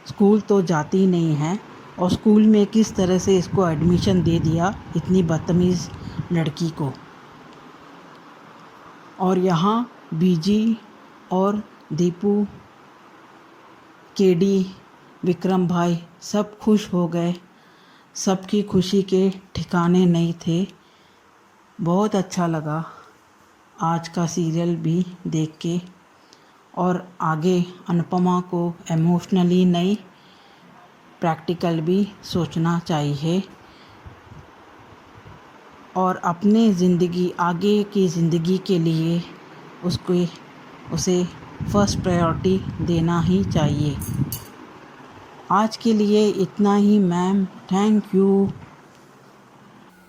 स्कूल तो जाती नहीं है। और स्कूल में किस तरह से इसको एडमिशन दे दिया, इतनी बदतमीज़ लड़की को। और यहाँ बीजी और दीपू, केडी, विक्रम भाई सब खुश हो गए। सबकी खुशी के ठिकाने नहीं थे। बहुत अच्छा लगा आज का सीरियल भी देख के। और आगे अनुपमा को इमोशनली नहीं, प्रैक्टिकल भी सोचना चाहिए और अपने आगे की ज़िंदगी के लिए उसे फर्स्ट प्रायोरिटी देना ही चाहिए। आज के लिए इतना ही ma'am, thank you.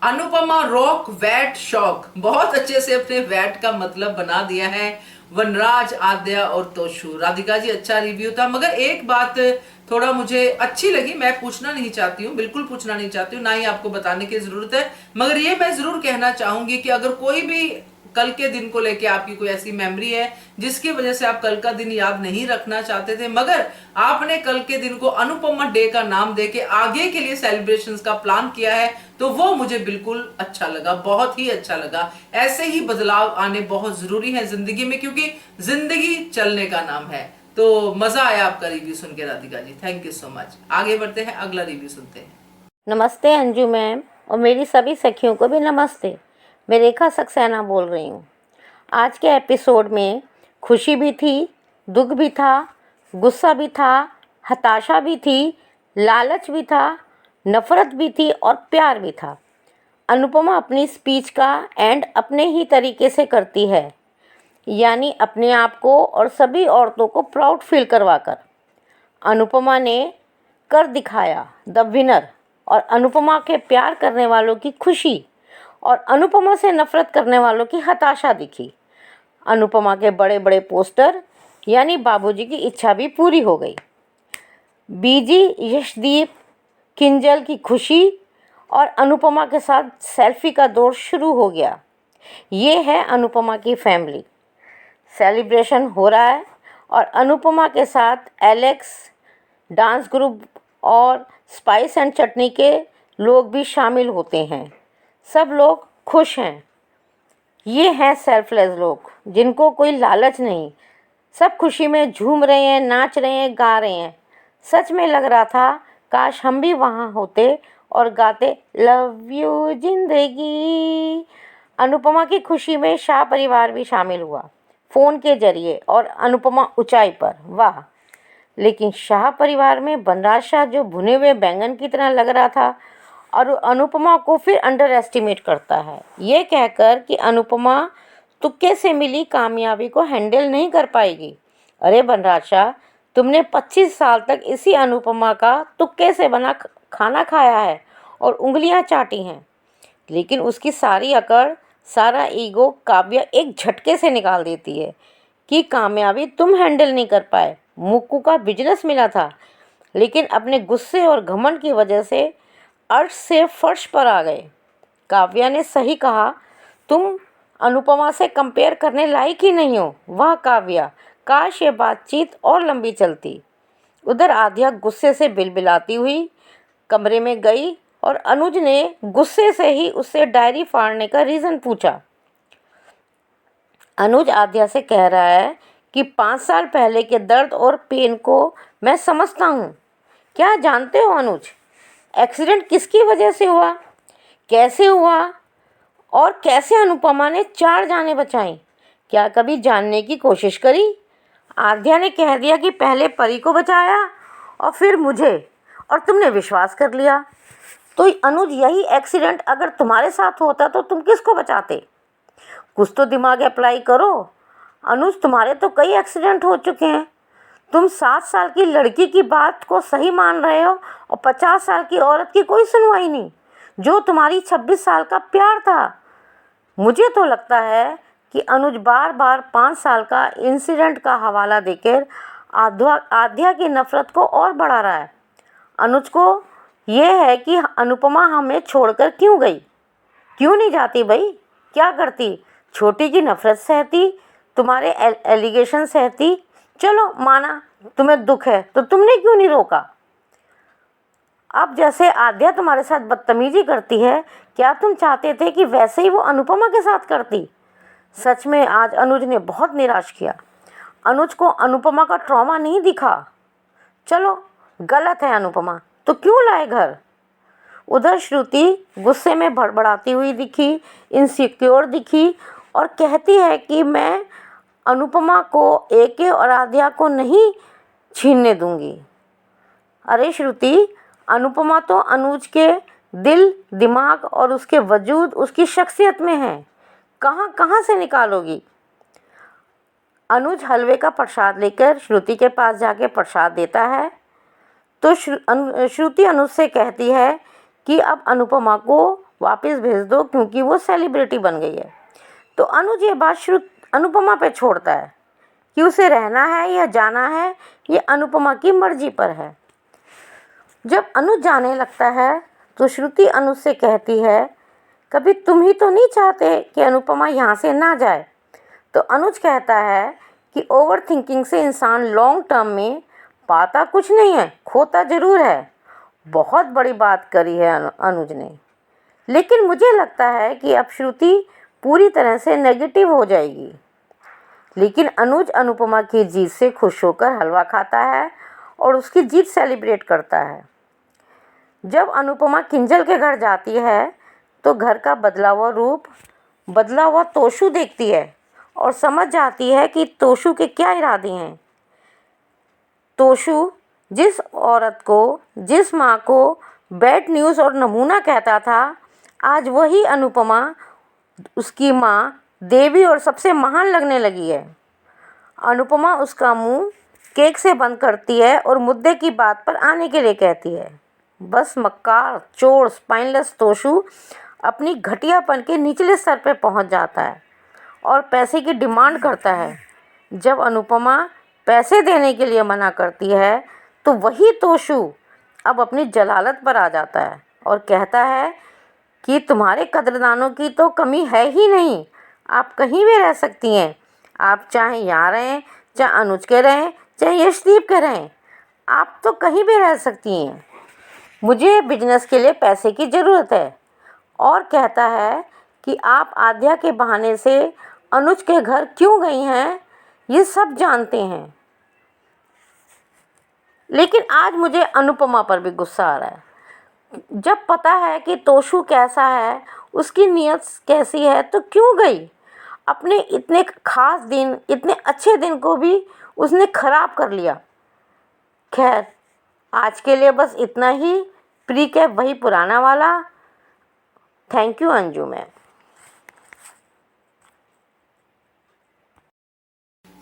Anupama rock, VAT shock, बहुत अच्छे से अपने वैट का मतलब बना दिया है। वनराज, आद्या और तोशु। राधिका जी अच्छा रिव्यू था, मगर एक बात थोड़ा मुझे अच्छी लगी, मैं पूछना नहीं चाहती हूँ, बिल्कुल पूछना नहीं चाहती हूँ, ना ही आपको बताने की जरूरत है, मगर ये मैं जरूर कहना चाहूंगी कि अगर कोई भी कल के दिन को लेके आपकी कोई ऐसी मेमोरी है जिसकी वजह से आप कल का दिन याद नहीं रखना चाहते थे, मगर आपने कल के दिन को अनुपमा डे का नाम देके आगे के लिए सेलिब्रेशंस का प्लान किया है, तो वो मुझे बिल्कुल अच्छा लगा, बहुत ही अच्छा लगा। ऐसे ही बदलाव आने बहुत जरूरी है जिंदगी में, क्योंकि जिंदगी चलने का नाम है। तो मजा आया आपका रिव्यू सुन के Radhika ji, thank you so much. आगे बढ़ते हैं, अगला रिव्यू सुनते हैं। नमस्ते अंजू मैम, और मेरी सभी सखियों को भी नमस्ते। मैं रेखा सक्सेना बोल रही हूँ। आज के एपिसोड में खुशी भी थी, दुख भी था, गुस्सा भी था, हताशा भी थी, लालच भी था, नफ़रत भी थी और प्यार भी था। अनुपमा अपनी स्पीच का एंड अपने ही तरीके से करती है, यानी अपने आप को और सभी औरतों को प्राउड फील करवाकर। अनुपमा ने कर दिखाया द विनर, और अनुपमा के प्यार करने वालों की खुशी और अनुपमा से नफ़रत करने वालों की हताशा दिखी। अनुपमा के बड़े बड़े पोस्टर यानी बाबूजी की इच्छा भी पूरी हो गई। बीजी, यशदीप, किंजल की खुशी और अनुपमा के साथ सेल्फी का दौर शुरू हो गया। ये है अनुपमा की फैमिली। सेलिब्रेशन हो रहा है और अनुपमा के साथ एलेक्स, डांस ग्रुप और स्पाइस एंड चटनी के लोग भी शामिल होते हैं। सब लोग खुश हैं। ये हैं सेल्फलेस लोग, जिनको कोई लालच नहीं। सब खुशी में झूम रहे हैं, नाच रहे हैं, गा रहे हैं। सच में लग रहा था काश हम भी वहाँ होते और गाते लव यू जिंदगी। अनुपमा की खुशी में शाह परिवार भी शामिल हुआ फ़ोन के जरिए, और अनुपमा ऊंचाई पर, वाह। लेकिन शाह परिवार में बनराज शाह जो भुने हुए बैंगन की तरह लग रहा था और अनुपमा को फिर अंडर एस्टिमेट करता है, ये कहकर कि अनुपमा तुक्के से मिली कामयाबी को हैंडल नहीं कर पाएगी। अरे बनराज शाह, तुमने 25 साल तक इसी अनुपमा का तुक्के से बना खाना खाया है और उंगलियां चाटी हैं, लेकिन उसकी सारी अकड़, सारा ईगो काव्या एक झटके से निकाल देती है कि कामयाबी तुम हैंडल नहीं कर पाए। मुक्कू का बिजनेस मिला था, लेकिन अपने गुस्से और घमंड की वजह से अर्श से फर्श पर आ गए। काव्या ने सही कहा, तुम अनुपमा से कंपेयर करने लायक ही नहीं हो। वाह काव्या, काश ये बातचीत और लंबी चलती। उधर आध्या गुस्से से बिलबिलाती हुई कमरे में गई और अनुज ने गुस्से से ही उससे डायरी फाड़ने का रीज़न पूछा। अनुज आध्या से कह रहा है कि 5 साल पहले के दर्द और पेन को मैं समझता हूँ। क्या जानते हो अनुज, एक्सीडेंट किसकी वजह से हुआ, कैसे हुआ और कैसे अनुपमा ने 4 जानें बचाई? क्या कभी जानने की कोशिश करी? आध्या ने कह दिया कि पहले परी को बचाया और फिर मुझे, और तुमने विश्वास कर लिया। तो अनुज, यही एक्सीडेंट अगर तुम्हारे साथ होता तो तुम किसको बचाते? कुछ तो दिमाग अप्लाई करो। अनुज, तुम्हारे तो कई एक्सीडेंट हो चुके हैं। तुम 7 साल की लड़की की बात को सही मान रहे हो और 50 साल की औरत की कोई सुनवाई नहीं, जो तुम्हारी 26 साल का प्यार था। मुझे तो लगता है कि अनुज बार बार 5 साल का इंसिडेंट का हवाला देकर आध्या की नफ़रत को और बढ़ा रहा है। अनुज को ये है कि अनुपमा हमें छोड़कर क्यों गई, क्यों नहीं जाती भाई? क्या करती? छोटी की नफ़रत सहती, तुम्हारे एलिगेशन सहती। चलो माना तुम्हें दुख है, तो तुमने क्यों नहीं रोका? अब जैसे आध्या तुम्हारे साथ बदतमीजी करती है, क्या तुम चाहते थे कि वैसे ही वो अनुपमा के साथ करती? सच में आज अनुज ने बहुत निराश किया। अनुज को अनुपमा का ट्रॉमा नहीं दिखा। चलो गलत है अनुपमा, तो क्यों लाए घर? उधर श्रुति गुस्से में भड़बड़ाती हुई दिखी, इनसिक्योर दिखी और कहती है कि मैं अनुपमा को एके और आध्या को नहीं छीनने दूंगी। अरे श्रुति, अनुपमा तो अनुज के दिल, दिमाग और उसके वजूद, उसकी शख्सियत में है। कहाँ कहाँ से निकालोगी? अनुज हलवे का प्रसाद लेकर श्रुति के पास जाके प्रसाद देता है, तो श्रुति अनुज से कहती है कि अब अनुपमा को वापस भेज दो क्योंकि वो सेलिब्रिटी बन गई है। तो अनुज ये बात अनुपमा पे छोड़ता है कि उसे रहना है या जाना है, ये अनुपमा की मर्जी पर है। जब अनुज जाने लगता है तो श्रुति अनुज से कहती है, कभी तुम ही तो नहीं चाहते कि अनुपमा यहाँ से ना जाए? तो अनुज कहता है कि ओवर थिंकिंग से इंसान लॉन्ग टर्म में पाता कुछ नहीं है, खोता ज़रूर है। बहुत बड़ी बात करी है अनुज ने, लेकिन मुझे लगता है कि अब श्रुति पूरी तरह से नेगेटिव हो जाएगी। लेकिन अनुज अनुपमा की जीत से खुश होकर हलवा खाता है और उसकी जीत सेलिब्रेट करता है। जब अनुपमा किंजल के घर जाती है तो घर का बदला हुआ रूप, बदला हुआ तोशु देखती है और समझ जाती है कि तोशु के क्या इरादे हैं। तोशु जिस औरत को, जिस माँ को बैड न्यूज़ और नमूना कहता था, आज वही अनुपमा उसकी माँ, देवी और सबसे महान लगने लगी है। अनुपमा उसका मुंह केक से बंद करती है और मुद्दे की बात पर आने के लिए कहती है। बस मक्कार, चोर, स्पाइनलेस तोशु अपनी घटियापन के निचले स्तर पर पहुंच जाता है और पैसे की डिमांड करता है। जब अनुपमा पैसे देने के लिए मना करती है तो वही तोशु अब अपनी जलालत पर आ जाता है और कहता है कि तुम्हारे कदरदानों की तो कमी है ही नहीं, आप कहीं भी रह सकती हैं। आप चाहे यहाँ रहें, चाहे अनुज के रहें, चाहे यशदीप के रहें, आप तो कहीं भी रह सकती हैं। मुझे बिजनेस के लिए पैसे की ज़रूरत है। और कहता है कि आप आद्या के बहाने से अनुज के घर क्यों गई हैं, ये सब जानते हैं। लेकिन आज मुझे अनुपमा पर भी गुस्सा आ रहा है। जब पता है कि तोशु कैसा है, उसकी नीयत कैसी है, तो क्यों गई? अपने इतने खास दिन, इतने अच्छे दिन को भी उसने ख़राब कर लिया। खैर, आज के लिए बस इतना ही। प्री कैप वही पुराना वाला। Thank you Anju ma'am.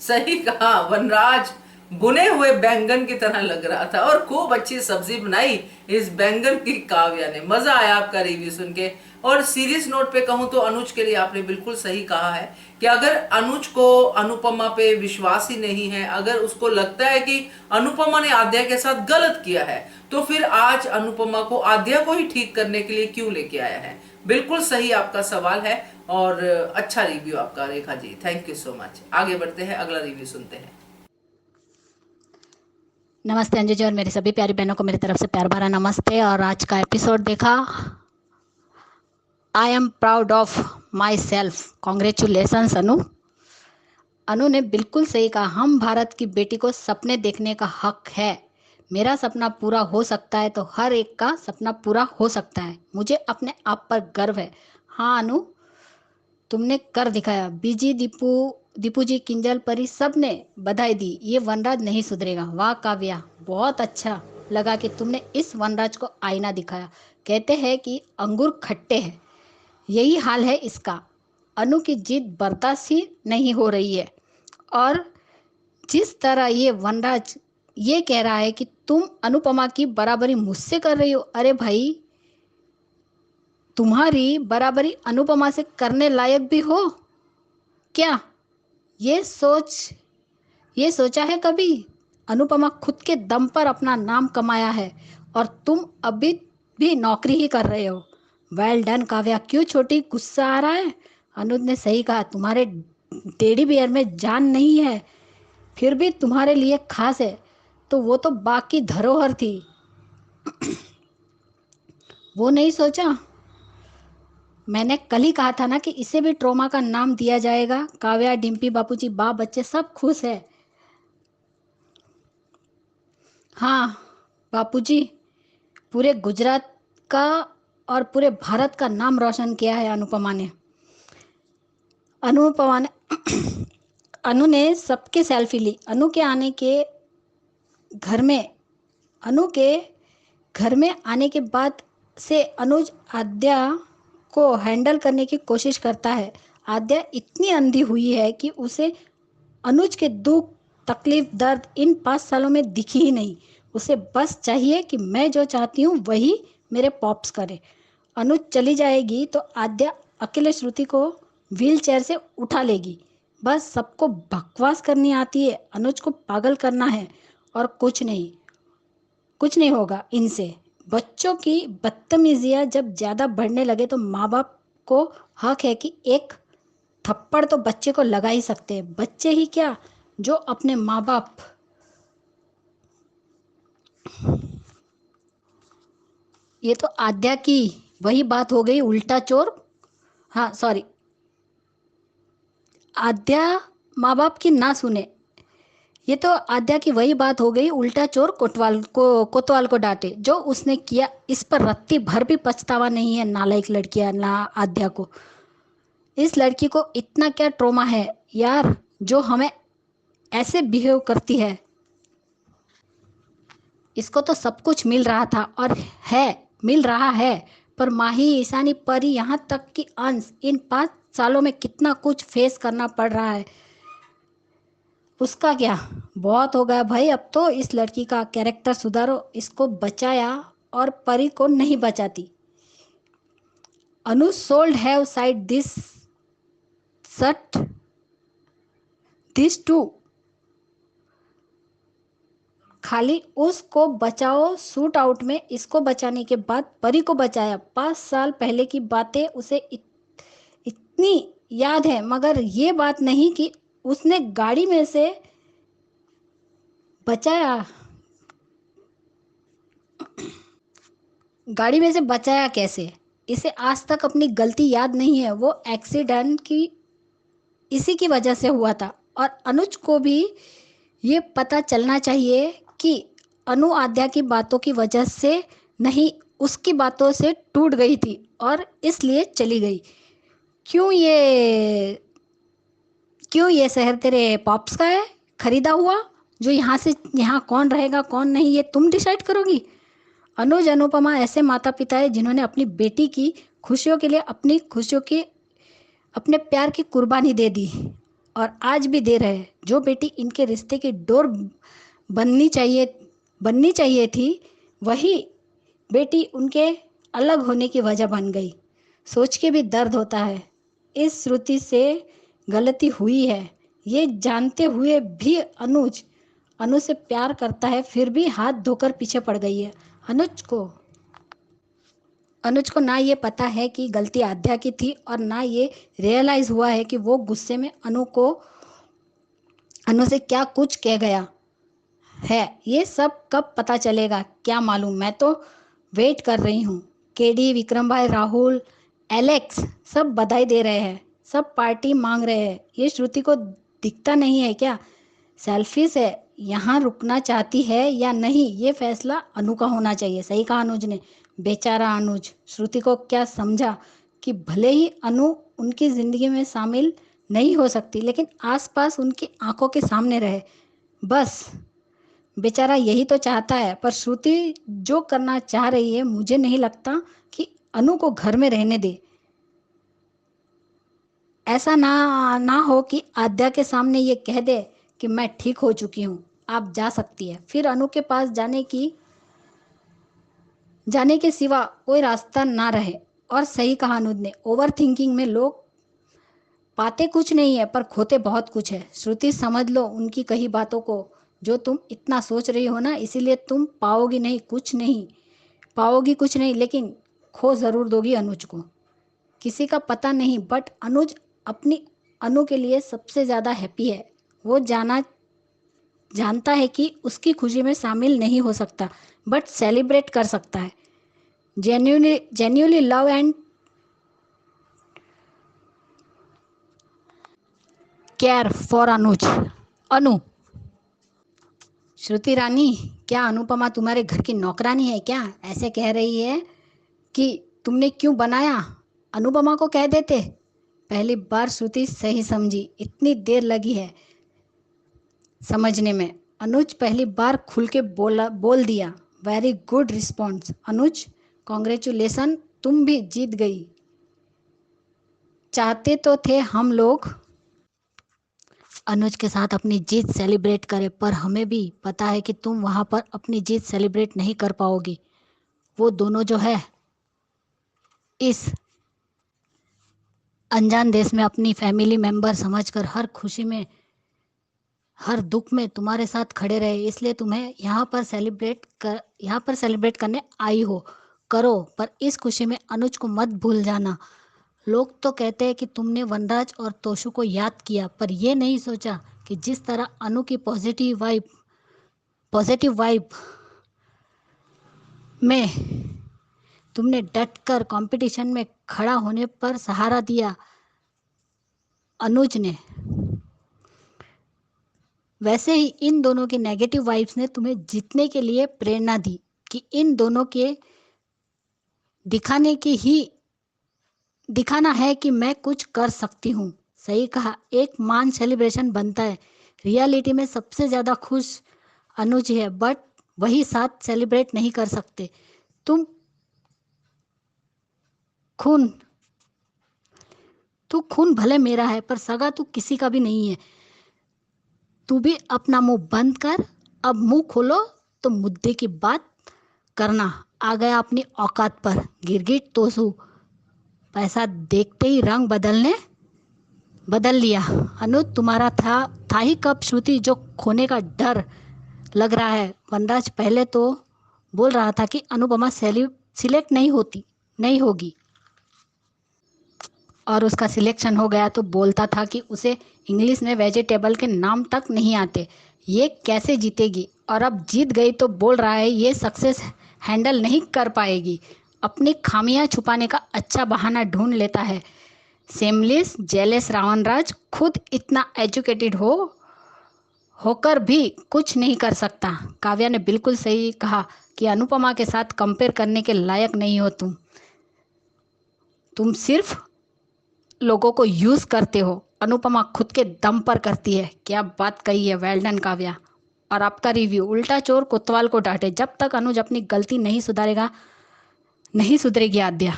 सही कहा, वनराज बुने हुए बैंगन की तरह लग रहा था और खूब अच्छी सब्जी बनाई इस बैंगन की काव्या ने। मजा आया आपका रिव्यू सुन के। और सीरियस नोट पे कहूं तो अनुज के लिए आपने बिल्कुल सही कहा है कि अगर अनुज को अनुपमा पे विश्वास ही नहीं है, अगर उसको लगता है कि अनुपमा ने आद्या के साथ गलत किया है, तो फिर आज अनुपमा को आद्या को ही ठीक करने के लिए क्यों लेके आया है। बिल्कुल सही आपका सवाल है और अच्छा रिव्यू आपका Rekha ji, thank you so much. आगे बढ़ते हैं, अगला रिव्यू सुनते हैं। नमस्ते अंजू जी और मेरी सभी प्यारी बहनों को मेरी तरफ से प्यार भरा नमस्ते। और आज का एपिसोड देखा, I am proud of myself. Congratulations Anu. Anu ने बिल्कुल सही कहा, हम भारत की बेटी को सपने देखने का हक है। मेरा सपना पूरा हो सकता है तो हर एक का सपना पूरा हो सकता है। मुझे अपने आप पर गर्व है। हाँ अनु, तुमने कर दिखाया। बीजी, दीपू जी, किंजल, परी सब ने बधाई दी। ये वनराज नहीं सुधरेगा। वाह काव्या, बहुत अच्छा लगा कि तुमने इस वनराज को आईना दिखाया। कहते हैं कि अंगूर खट्टे हैं, यही हाल है इसका। अनु की जीत बर्दाश्त ही नहीं हो रही है। और जिस तरह ये वनराज ये कह रहा है कि तुम अनुपमा की बराबरी मुझसे कर रही हो, अरे भाई तुम्हारी बराबरी अनुपमा से करने लायक भी हो क्या? ये सोचा है कभी? अनुपमा खुद के दम पर अपना नाम कमाया है और तुम अभी भी नौकरी ही कर रहे हो। Well done Kavya. क्यों छोटी, गुस्सा आ रहा है? अनुज ने सही कहा, तुम्हारे टेडी बियर में जान नहीं है, फिर भी तुम्हारे लिए खास है। तो वो तो बाकी धरोहर थी, वो नहीं सोचा? मैंने कल ही कहा था ना कि इसे भी ट्रोमा का नाम दिया जाएगा। काव्या, डिम्पी, बापूजी, बा, बच्चे सब खुश है। हाँ बापूजी, पूरे गुजरात का और पूरे भारत का नाम रोशन किया है अनुपमा ने। अनु ने सबके सेल्फी ली। अनु के घर में आने के बाद से अनुज आद्या को हैंडल करने की कोशिश करता है। आद्या इतनी अंधी हुई है कि उसे अनुज के दुख, तकलीफ, दर्द इन 5 सालों में दिखी ही नहीं। उसे बस चाहिए कि मैं जो चाहती हूँ वही मेरे पॉप्स करे। अनुज चली जाएगी तो आद्या अकेले श्रुति को व्हील चेयर से उठा लेगी। बस सबको बकवास करनी आती है, अनुज को पागल करना है और कुछ नहीं होगा इनसे। बच्चों की बदतमीजियाँ जब ज़्यादा बढ़ने लगे तो माँ बाप को हक है कि एक थप्पड़ तो बच्चे को लगा ही सकते हैं। बच्चे ही क्या, जो अपने माँ बाप ये तो आद्या की वही बात हो गई, उल्टा चोर। हाँ सॉरी, आद्या माँ बाप की ना सुने। ये तो आद्या की वही बात हो गई, उल्टा चोर कोतवाल को डांटे। जो उसने किया इस पर रत्ती भर भी पछतावा नहीं है नालायक लड़कियां ना आद्या को। इस लड़की को इतना क्या ट्रॉमा है यार, जो हमें ऐसे बिहेव करती है। इसको तो सब कुछ मिल रहा था और मिल रहा है, पर माही, ईशानी, परी, यहाँ तक कि अंश, इन 5 सालों में कितना कुछ फेस करना पड़ रहा है। उसका क्या, बहुत हो गया भाई। अब तो इस लड़की का कैरेक्टर सुधारो। इसको बचाया और परी को नहीं बचाती। Anu should have side this सट दिस टू। खाली उसको बचाओ शूट आउट में, इसको बचाने के बाद परी को बचाया। 5 साल पहले की बातें उसे इतनी याद है, मगर ये बात नहीं कि उसने गाड़ी में से बचाया कैसे। इसे आज तक अपनी गलती याद नहीं है। वो एक्सीडेंट की इसी की वजह से हुआ था। और अनुज को भी ये पता चलना चाहिए कि अनु आद्या की बातों की वजह से नहीं, उसकी बातों से टूट गई थी और इसलिए चली गई। क्यों ये शहर तेरे पॉप्स का है खरीदा हुआ, जो यहाँ से यहाँ कौन रहेगा कौन नहीं ये तुम डिसाइड करोगी। अनुज अनुपमा ऐसे माता पिता है जिन्होंने अपनी बेटी की खुशियों के लिए अपनी खुशियों की, अपने प्यार की कुर्बानी दे दी और आज भी दे रहे हैं। जो बेटी इनके रिश्ते की डोर बननी चाहिए थी, वही बेटी उनके अलग होने की वजह बन गई। सोच के भी दर्द होता है। इस श्रुति से गलती हुई है, ये जानते हुए भी अनु से प्यार करता है, फिर भी हाथ धोकर पीछे पड़ गई है। अनुज को ना ये पता है कि गलती आद्या की थी और ना ये रियलाइज हुआ है कि वो गुस्से में अनु से क्या कुछ कह गया है। ये सब कब पता चलेगा क्या मालूम। मैं तो वेट कर रही हूँ। केडी, विक्रम भाई, राहुल, एलेक्स सब बधाई दे रहे हैं, सब पार्टी मांग रहे हैं। ये श्रुति को दिखता नहीं है क्या? सेल्फिश है, यहाँ रुकना चाहती है या नहीं ये फैसला अनु का होना चाहिए। सही कहा अनुज ने। बेचारा अनुज श्रुति को क्या समझा कि भले ही अनु उनकी जिंदगी में शामिल नहीं हो सकती, लेकिन आसपास उनकी आंखों के सामने रहे, बस। बेचारा यही तो चाहता है। पर श्रुति जो करना चाह रही है, मुझे नहीं लगता कि अनु को घर में रहने दे। ऐसा ना हो कि आद्या के सामने ये कह दे कि मैं ठीक हो चुकी हूँ, आप जा सकती है। फिर अनु के पास जाने के सिवा कोई रास्ता ना रहे। और सही कहा अनुज ने, ओवर थिंकिंग में लोग पाते कुछ नहीं है पर खोते बहुत कुछ है। श्रुति समझ लो उनकी कही बातों को। जो तुम इतना सोच रही हो ना, इसीलिए तुम पाओगी कुछ नहीं, लेकिन खो जरूर दोगी अनुज को। किसी का पता नहीं, बट अनुज अपनी अनु के लिए सबसे ज्यादा हैप्पी है। वो जानता है कि उसकी खुशी में शामिल नहीं हो सकता, बट सेलिब्रेट कर सकता है। Genuinely love and care for Anu. Shruti Rani, क्या अनुपमा तुम्हारे घर की नौकरानी है क्या? ऐसे कह रही है कि तुमने क्यों बनाया, अनुपमा को कह देते। पहली बार श्रुति सही समझी, इतनी देर लगी है समझने में। अनुज पहली बार खुल के बोल दिया। वेरी गुड रिस्पॉन्स अनुज, कॉन्ग्रेचुलेसन, तुम भी जीत गई। चाहते तो थे हम लोग अनुज के साथ अपनी जीत सेलिब्रेट करें, पर हमें भी पता है कि तुम वहां पर अपनी जीत सेलिब्रेट नहीं कर पाओगी। वो दोनों जो है इस अनजान देश में अपनी फैमिली मेंबर समझकर हर खुशी में हर दुख में तुम्हारे साथ खड़े रहे, इसलिए तुम्हें यहाँ पर सेलिब्रेट करने आई हो। करो, पर इस खुशी में अनुज को मत भूल जाना। लोग तो कहते हैं कि तुमने वनराज और तोशु को याद किया, पर यह नहीं सोचा कि जिस तरह अनु की पॉजिटिव वाइब में तुमने डटकर कंपटीशन में खड़ा होने पर सहारा दिया अनुज ने। वैसे ही इन दोनों के नेगेटिव वाइब्स ने तुम्हें जीतने के लिए प्रेरणा दी कि इन दोनों के दिखाना है कि मैं कुछ कर सकती हूँ। सही कहा, एक मान सेलिब्रेशन बनता है। रियलिटी में सबसे ज्यादा खुश अनुज है, बट वही साथ सेलिब्रेट नहीं कर सकते। तुम खून तू खून भले मेरा है, पर सगा तू किसी का भी नहीं है। तू भी अपना मुंह बंद कर, अब मुंह खोलो तो मुद्दे की बात करना। आ गया अपनी औकात पर गिरगिट तोसू। पैसा देखते ही रंग बदल लिया। अनुज तुम्हारा था ही कब श्रुति, जो खोने का डर लग रहा है। वनराज पहले तो बोल रहा था कि अनुपमा सिलेक्ट नहीं होगी, और उसका सिलेक्शन हो गया तो बोलता था कि उसे इंग्लिश में वेजिटेबल के नाम तक नहीं आते, ये कैसे जीतेगी। और अब जीत गई तो बोल रहा है ये सक्सेस हैंडल नहीं कर पाएगी। अपनी खामियां छुपाने का अच्छा बहाना ढूंढ लेता है। सेमलेस जेलेस रावणराज खुद इतना एजुकेटेड होकर भी कुछ नहीं कर सकता। काव्या ने बिल्कुल सही कहा कि अनुपमा के साथ कंपेयर करने के लायक नहीं हो तुम सिर्फ लोगों को यूज करते हो। अनुपमा खुद के दम पर करती है। क्या बात कही है, वेल डन काव्या। और आपका रिव्यू, उल्टा चोर कोतवाल को डांटे। जब तक अनुज अपनी गलती नहीं सुधरेगी आद्या।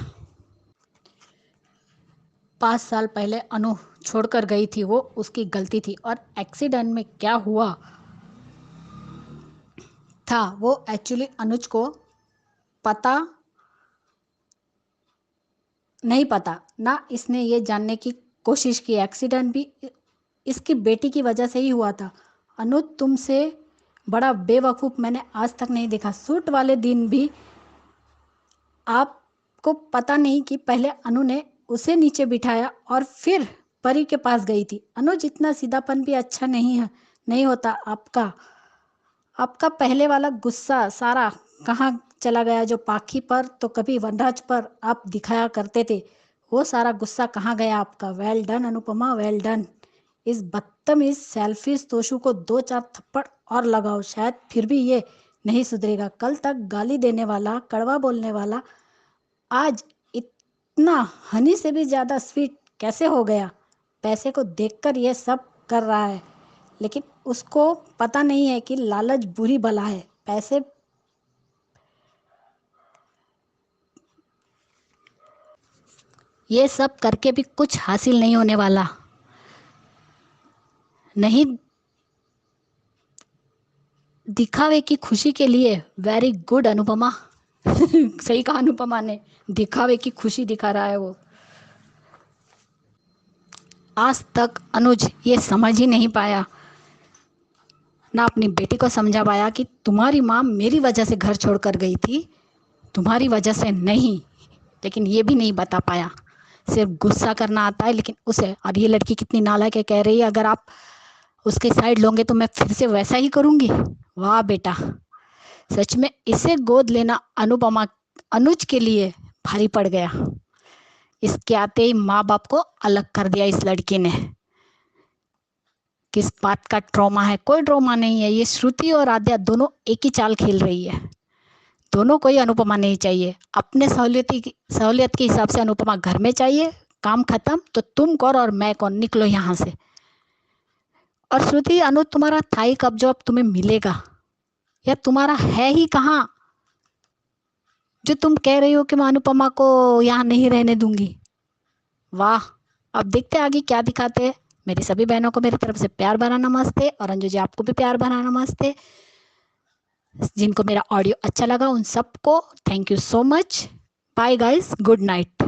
5 साल पहले अनु छोड़कर गई थी, वो उसकी गलती थी। और एक्सीडेंट में क्या हुआ था वो एक्चुअली अनुज को नहीं पता ना। इसने ये जानने की कोशिश की एक्सीडेंट भी इसकी बेटी की वजह से ही हुआ था। अनुज तुमसे बड़ा बेवकूफ़ मैंने आज तक नहीं देखा। सूट वाले दिन भी आपको पता नहीं कि पहले अनु ने उसे नीचे बिठाया और फिर परी के पास गई थी। अनुज इतना सीधापन भी अच्छा नहीं होता। आपका पहले वाला गुस्सा सारा कहाँ चला गया, जो पाखी पर तो कभी वनराज पर आप दिखाया करते थे, वो सारा गुस्सा कहाँ गया आपका। Well done Anupama, well done. इस बदतमीज सेल्फिश तोशु को 2-4 थप्पड़ और लगाओ, शायद फिर भी ये नहीं सुधरेगा। कल तक गाली देने वाला, कड़वा बोलने वाला, आज इतना हनी से भी ज्यादा स्वीट कैसे हो गया। पैसे को देखकर ये सब कर रहा है, लेकिन उसको पता नहीं है कि लालच बुरी बला है। पैसे ये सब करके भी कुछ हासिल नहीं होने वाला। नहीं दिखावे की खुशी के लिए। Very good Anupama. सही कहा अनुपमा ने, दिखावे की खुशी दिखा रहा है वो। आज तक अनुज ये समझ ही नहीं पाया, ना अपनी बेटी को समझा पाया कि तुम्हारी माँ मेरी वजह से घर छोड़कर गई थी, तुम्हारी वजह से नहीं। लेकिन ये भी नहीं बता पाया। सिर्फ गुस्सा करना आता है, लेकिन उसे, और ये लड़की कितनी नालायक है, कह रही है अगर आप उसके साइड लोगे तो मैं फिर से वैसा ही करूंगी। वाह बेटा, सच में इसे गोद लेना अनुज के लिए भारी पड़ गया। इसके आते ही माँ बाप को अलग कर दिया इस लड़की ने। किस बात का ट्रॉमा है? कोई ट्रॉमा नहीं है। ये श्रुति और आद्या दोनों एक ही चाल खेल रही है। दोनों को ही अनुपमा नहीं चाहिए। अपने सहूलियत के हिसाब से अनुपमा घर में चाहिए। काम खत्म, तो तुम कौन और मैं कौन, निकलो यहाँ से। और श्रुति, अनु तुम्हारा था ही कब जो अब तुम्हें मिलेगा, या तुम्हारा है ही कहाँ जो तुम कह रही हो कि मैं अनुपमा को यहाँ नहीं रहने दूंगी। वाह, अब देखते आगे क्या दिखाते हैं। मेरी सभी बहनों को मेरी तरफ से प्यार भरा नमस्ते, और अंजू जी आपको भी प्यार भरा नमस्ते। जिनको मेरा ऑडियो अच्छा लगा उन सबको thank you so much. Bye guys, good night.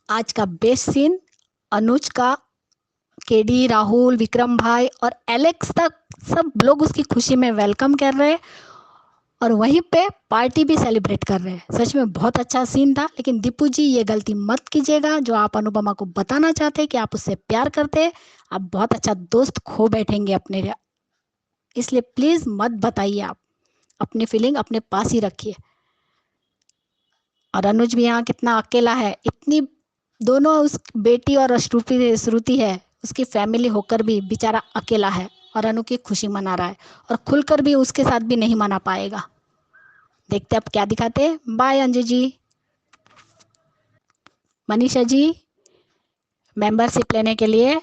आज का बेस्ट सीन अनुज का, केडी, राहुल, विक्रम भाई और एलेक्स तक सब लोग उसकी खुशी में वेलकम कर रहे हैं, और वहीं पे पार्टी भी सेलिब्रेट कर रहे हैं। सच में बहुत अच्छा सीन था। लेकिन दीपू जी, ये गलती मत कीजिएगा जो आप अनुपमा को बताना चाहते हैं कि आप उससे प्यार करते हैं। आप बहुत अच्छा दोस्त खो बैठेंगे अपने, इसलिए प्लीज मत बताइए। आप अपनी फीलिंग अपने पास ही रखिए। और अनुज भी यहाँ कितना अकेला है, इतनी दोनों उस बेटी और श्रुति है, उसकी फैमिली होकर भी बेचारा अकेला है और अनु की खुशी मना रहा है और खुलकर भी उसके साथ भी नहीं मना पाएगा। देखते अब क्या दिखाते हैं। बाय अंजू जी। मनीषा जी, मेंबरशिप लेने के लिए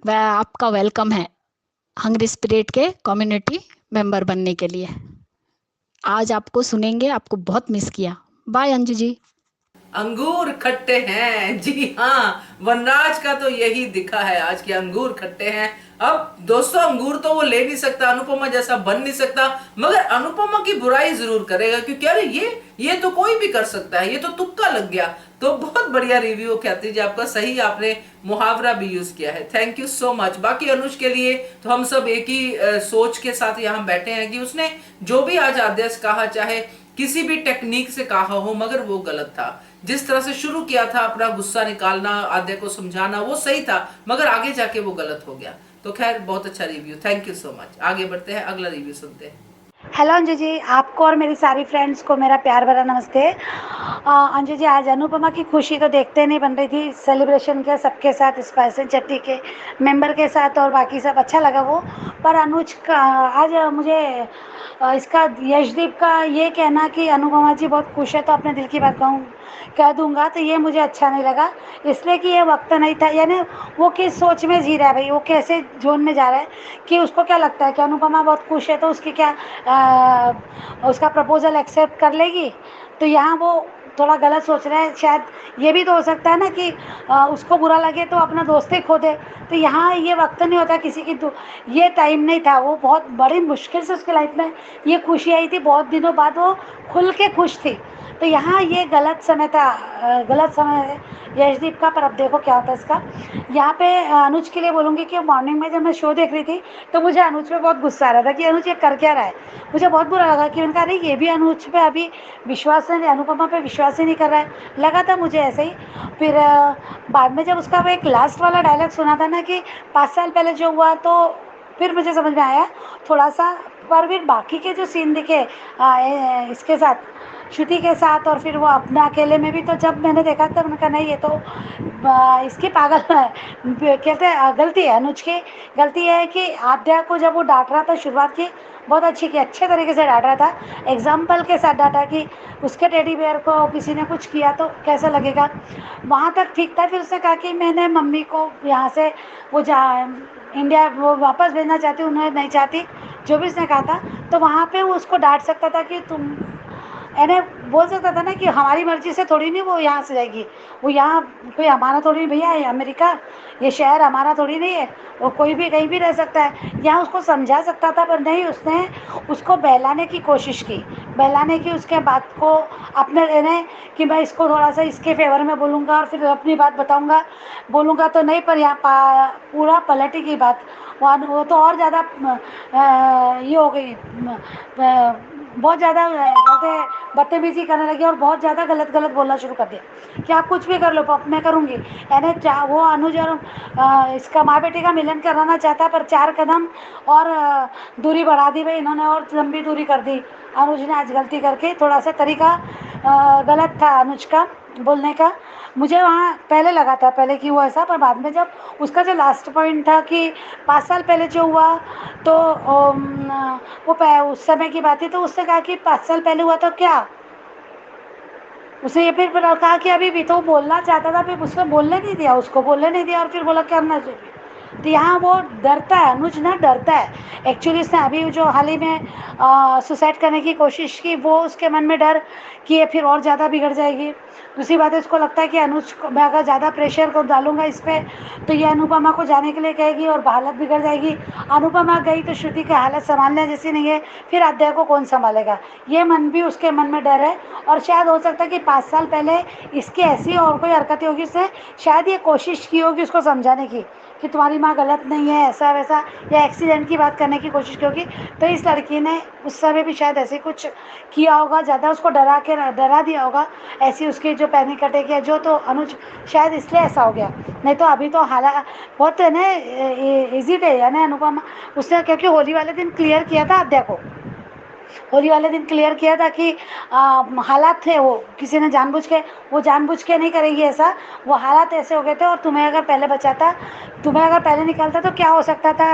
आपका वेलकम है हंग्री स्पिरिट के कम्युनिटी मेंबर बनने के लिए। आज आपको सुनेंगे, आपको बहुत मिस किया। बाय अंजू जी। अंगूर खट्टे हैं, जी हाँ, वनराज का तो यही दिखा है आज के अंगूर खट्टे हैं। अब दोस्तों अंगूर तो वो ले नहीं सकता, अनुपमा जैसा बन नहीं सकता, मगर अनुपमा की बुराई जरूर करेगा, क्योंकि अरे ये तो कोई भी कर सकता है, ये तो तुक्का लग गया। तो बहुत बढ़िया रिव्यू ख्याति जी आपका, सही आपने मुहावरा भी यूज किया है, थैंक यू सो मच। बाकी अनुज के लिए तो हम सब एक ही सोच के साथ यहाँ बैठे हैं कि उसने जो भी आज आदेश कहा, चाहे किसी भी टेक्निक से कहा हो, मगर वो गलत था। जिस तरह से शुरू किया था अपना गुस्सा निकालना, आद्या को समझाना, वो सही था, मगर आगे जाके वो गलत हो गया। तो खैर बहुत अच्छा review, thank you so much. आगे बढ़ते हैं, अगला रिव्यू सुनते हैं। हेलो अंजू जी, आपको और मेरी सारी फ्रेंड्स को मेरा प्यार भरा नमस्ते। अंजू जी, आज अनुपमा की खुशी तो देखते नहीं बन रही थी, सेलिब्रेशन किया सबके साथ, स्पाइसी चट्टी के मेंबर के साथ और बाकी सब अच्छा लगा वो। पर अनुज का आज मुझे इसका यशदीप का ये कहना कि अनुपमा जी बहुत खुश है तो अपने दिल की बात कह दूंगा, तो ये मुझे अच्छा नहीं लगा, इसलिए कि ये वक्त नहीं था। यानी वो किस सोच में जी रहा है भाई, वो कैसे जोन में जा रहा है कि उसको क्या लगता है कि अनुपमा बहुत खुश है तो उसकी क्या उसका प्रपोजल एक्सेप्ट कर लेगी। तो यहाँ वो थोड़ा गलत सोच रहा है। शायद ये भी तो हो सकता है ना कि उसको बुरा लगे तो अपना दोस्त ही खो दे। तो यहाँ ये वक्त नहीं होता किसी की, तो ये टाइम नहीं था। वो बहुत बड़ी मुश्किल से उसकी लाइफ में ये खुशी आई थी, बहुत दिनों बाद वो खुल के खुश थी। तो यहाँ ये गलत समय था, गलत समय है यशदीप का। पर अब देखो क्या होता है इसका। यहाँ पे अनुज के लिए बोलूँगी कि मॉर्निंग में जब मैं शो देख रही थी तो मुझे अनुज पे बहुत गुस्सा आ रहा था कि अनुज ये कर क्या रहा है। मुझे बहुत बुरा लगा कि उनका अरे ये भी अनुज पे अभी विश्वास नहीं, अनुपमा पे विश्वास ही नहीं कर रहा है, लगा था मुझे ऐसे ही। फिर बाद में जब उसका वो एक लास्ट वाला डायलॉग सुना था ना कि 5 साल पहले जो हुआ, तो फिर मुझे समझ में आया थोड़ा सा। पर फिर बाकी के जो सीन दिखे इसके साथ, श्रुति के साथ, और फिर वो अपने अकेले में भी, तो जब मैंने देखा तब मैंने कहा नहीं ये तो इसकी पागल कहते हैं गलती है, अनुज की गलती है कि आद्या को जब वो डांट रहा था, शुरुआत की बहुत अच्छी की, अच्छे तरीके से डांट रहा था, एग्जाम्पल के साथ डांटा कि उसके टेडी बेयर को किसी ने कुछ किया तो कैसा लगेगा, वहाँ तक ठीक था। फिर उसने कहा कि मैंने मम्मी को यहाँ से वो इंडिया वो वापस भेजना चाहती, उन्हें नहीं चाहती, जो भी उसने कहा था, तो वहाँ पे वो उसको डांट सकता था कि तुम यानी बोल सकता था ना कि हमारी मर्जी से थोड़ी नहीं वो यहाँ से जाएगी, वो यहाँ कोई हमारा थोड़ी नहीं भैया, ये अमेरिका, ये शहर हमारा थोड़ी नहीं है, वो कोई भी कहीं भी रह सकता है, यहाँ उसको समझा सकता था। पर नहीं, उसने उसको बहलाने की कोशिश की, बहलाने की, उसके बात को अपने लेने कि मैं इसको थोड़ा सा इसके फेवर में बोलूँगा और फिर अपनी बात बताऊँगा, बोलूँगा तो नहीं। पर यहाँ पूरा पलटी की बात, वो तो और ज़्यादा ये हो गई, बहुत ज़्यादा कहते बदतमीजी करने लगी और बहुत ज़्यादा गलत बोलना शुरू कर दिया कि आप कुछ भी कर लो, मैं करूँगी। यानी वो अनुज और इसका माँ बेटी का मिलन कराना चाहता, पर 4 कदम और दूरी बढ़ा दी भाई इन्होंने, और लंबी दूरी कर दी अनुज ने आज गलती करके। थोड़ा सा तरीका गलत था अनुज का बोलने का, मुझे वहाँ पहले लगा था पहले कि वो ऐसा, पर बाद में जब उसका जो लास्ट पॉइंट था कि 5 साल पहले जो हुआ, तो वो उस समय की बात थी, तो उसने कहा कि 5 साल पहले हुआ तो क्या, उसने ये फिर कहा कि अभी भी, तो बोलना चाहता था, फिर उसने बोलने नहीं दिया, उसको बोलने नहीं दिया, और फिर बोला कि हम ना। तो यहाँ वो डरता है, अनुज ना डरता है एक्चुअली। इसने अभी जो हाल ही में सुसाइड करने की कोशिश की, वो उसके मन में डर कि ये फिर और ज़्यादा बिगड़ जाएगी। दूसरी बात है, उसको लगता है कि अनुज को मैं अगर ज़्यादा प्रेशर को डालूंगा इस पर, तो ये अनुपमा को जाने के लिए कहेगी और हालत बिगड़ जाएगी। अनुपमा गई तो श्रुति की हालत संभालने जैसी नहीं है, फिर अध्याय को कौन संभालेगा, ये मन भी उसके मन में डर है। और शायद हो सकता है कि 5 साल पहले इसकी ऐसी और कोई हरकतें होगी, उसने शायद ये कोशिश की होगी उसको समझाने की कि तुम्हारी माँ गलत नहीं है, ऐसा वैसा, या एक्सीडेंट की बात करने की कोशिश की होगी। तो इस लड़की ने उस समय भी शायद ऐसे कुछ किया होगा, ज़्यादा उसको डरा दिया होगा, ऐसी उसकी जो पैनिक अटैक है जो, तो अनुज शायद इसलिए ऐसा हो गया। नहीं तो अभी तो हालात बहुत है ना ईजी थे, यानी अनुपमा उसने, क्योंकि होली वाले दिन क्लियर किया था अध्या को होली वाले दिन क्लियर किया था कि हालात थे, वो किसी ने वो जानबूझ के नहीं करेगी ऐसा, वो हालात ऐसे हो गए थे और तुम्हें अगर पहले बचाता, तुम्हें अगर पहले निकालता तो क्या हो सकता था,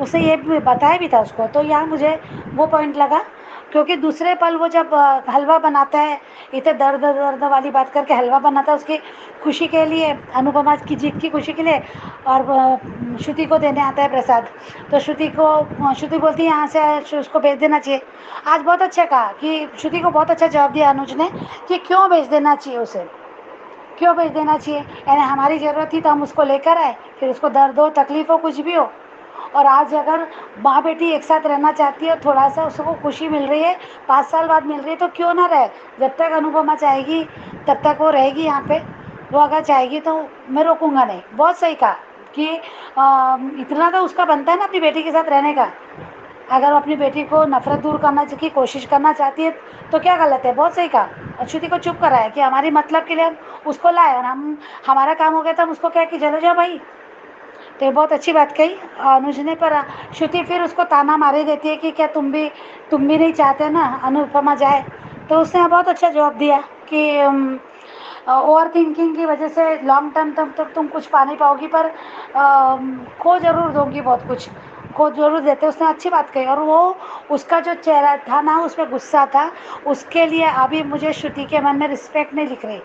उसे ये भी बताया भी था उसको। तो यहाँ मुझे वो पॉइंट लगा, क्योंकि दूसरे पल वो जब हलवा बनाता है, इतने दर्द दर्द वाली बात करके हलवा बनाता है उसकी खुशी के लिए, अनुपमा की जीत की खुशी के लिए, और श्रुति को देने आता है प्रसाद। तो श्रुति बोलती है यहाँ से उसको भेज देना चाहिए। आज बहुत अच्छा कहा कि श्रुति को बहुत अच्छा जवाब दिया अनुज ने कि क्यों भेज देना चाहिए उसे, क्यों भेज देना चाहिए, यानी हमारी ज़रूरत थी तो हम उसको लेकर आए, फिर उसको दर्द हो तकलीफ हो कुछ भी हो, और आज अगर माँ बेटी एक साथ रहना चाहती है, थोड़ा सा उसको खुशी मिल रही है, 5 साल बाद मिल रही है, तो क्यों ना रहे। जब तक अनुपमा चाहेगी तब तक वो रहेगी यहाँ पे, वो अगर चाहेगी तो मैं रोकूंगा नहीं। बहुत सही कहा कि इतना तो उसका बनता है ना अपनी बेटी के साथ रहने का। अगर वो अपनी बेटी को नफरत दूर करना की कोशिश करना चाहती है तो क्या गलत है, बहुत सही कहा। और श्रुति को चुप कराया कि हमारी मतलब के लिए हम उसको लाए, और हमारा काम हो गया था, हम उसको क्या कि चलो जाओ भाई। तो ये बहुत अच्छी बात कही अनुज ने। पर श्रुति फिर उसको ताना मारे देती है कि क्या तुम भी नहीं चाहते ना अनुपमा जाए। तो उसने बहुत अच्छा जवाब दिया कि ओवर थिंकिंग की वजह से लॉन्ग टर्म तक तुम कुछ पा नहीं पाओगी, पर खो ज़रूर दोगी, बहुत कुछ खो ज़रूर देते। उसने अच्छी बात कही, और वो उसका जो चेहरा था ना, उसमें गुस्सा था, उसके लिए अभी मुझे श्रुति के मन में रिस्पेक्ट नहीं दिख रही।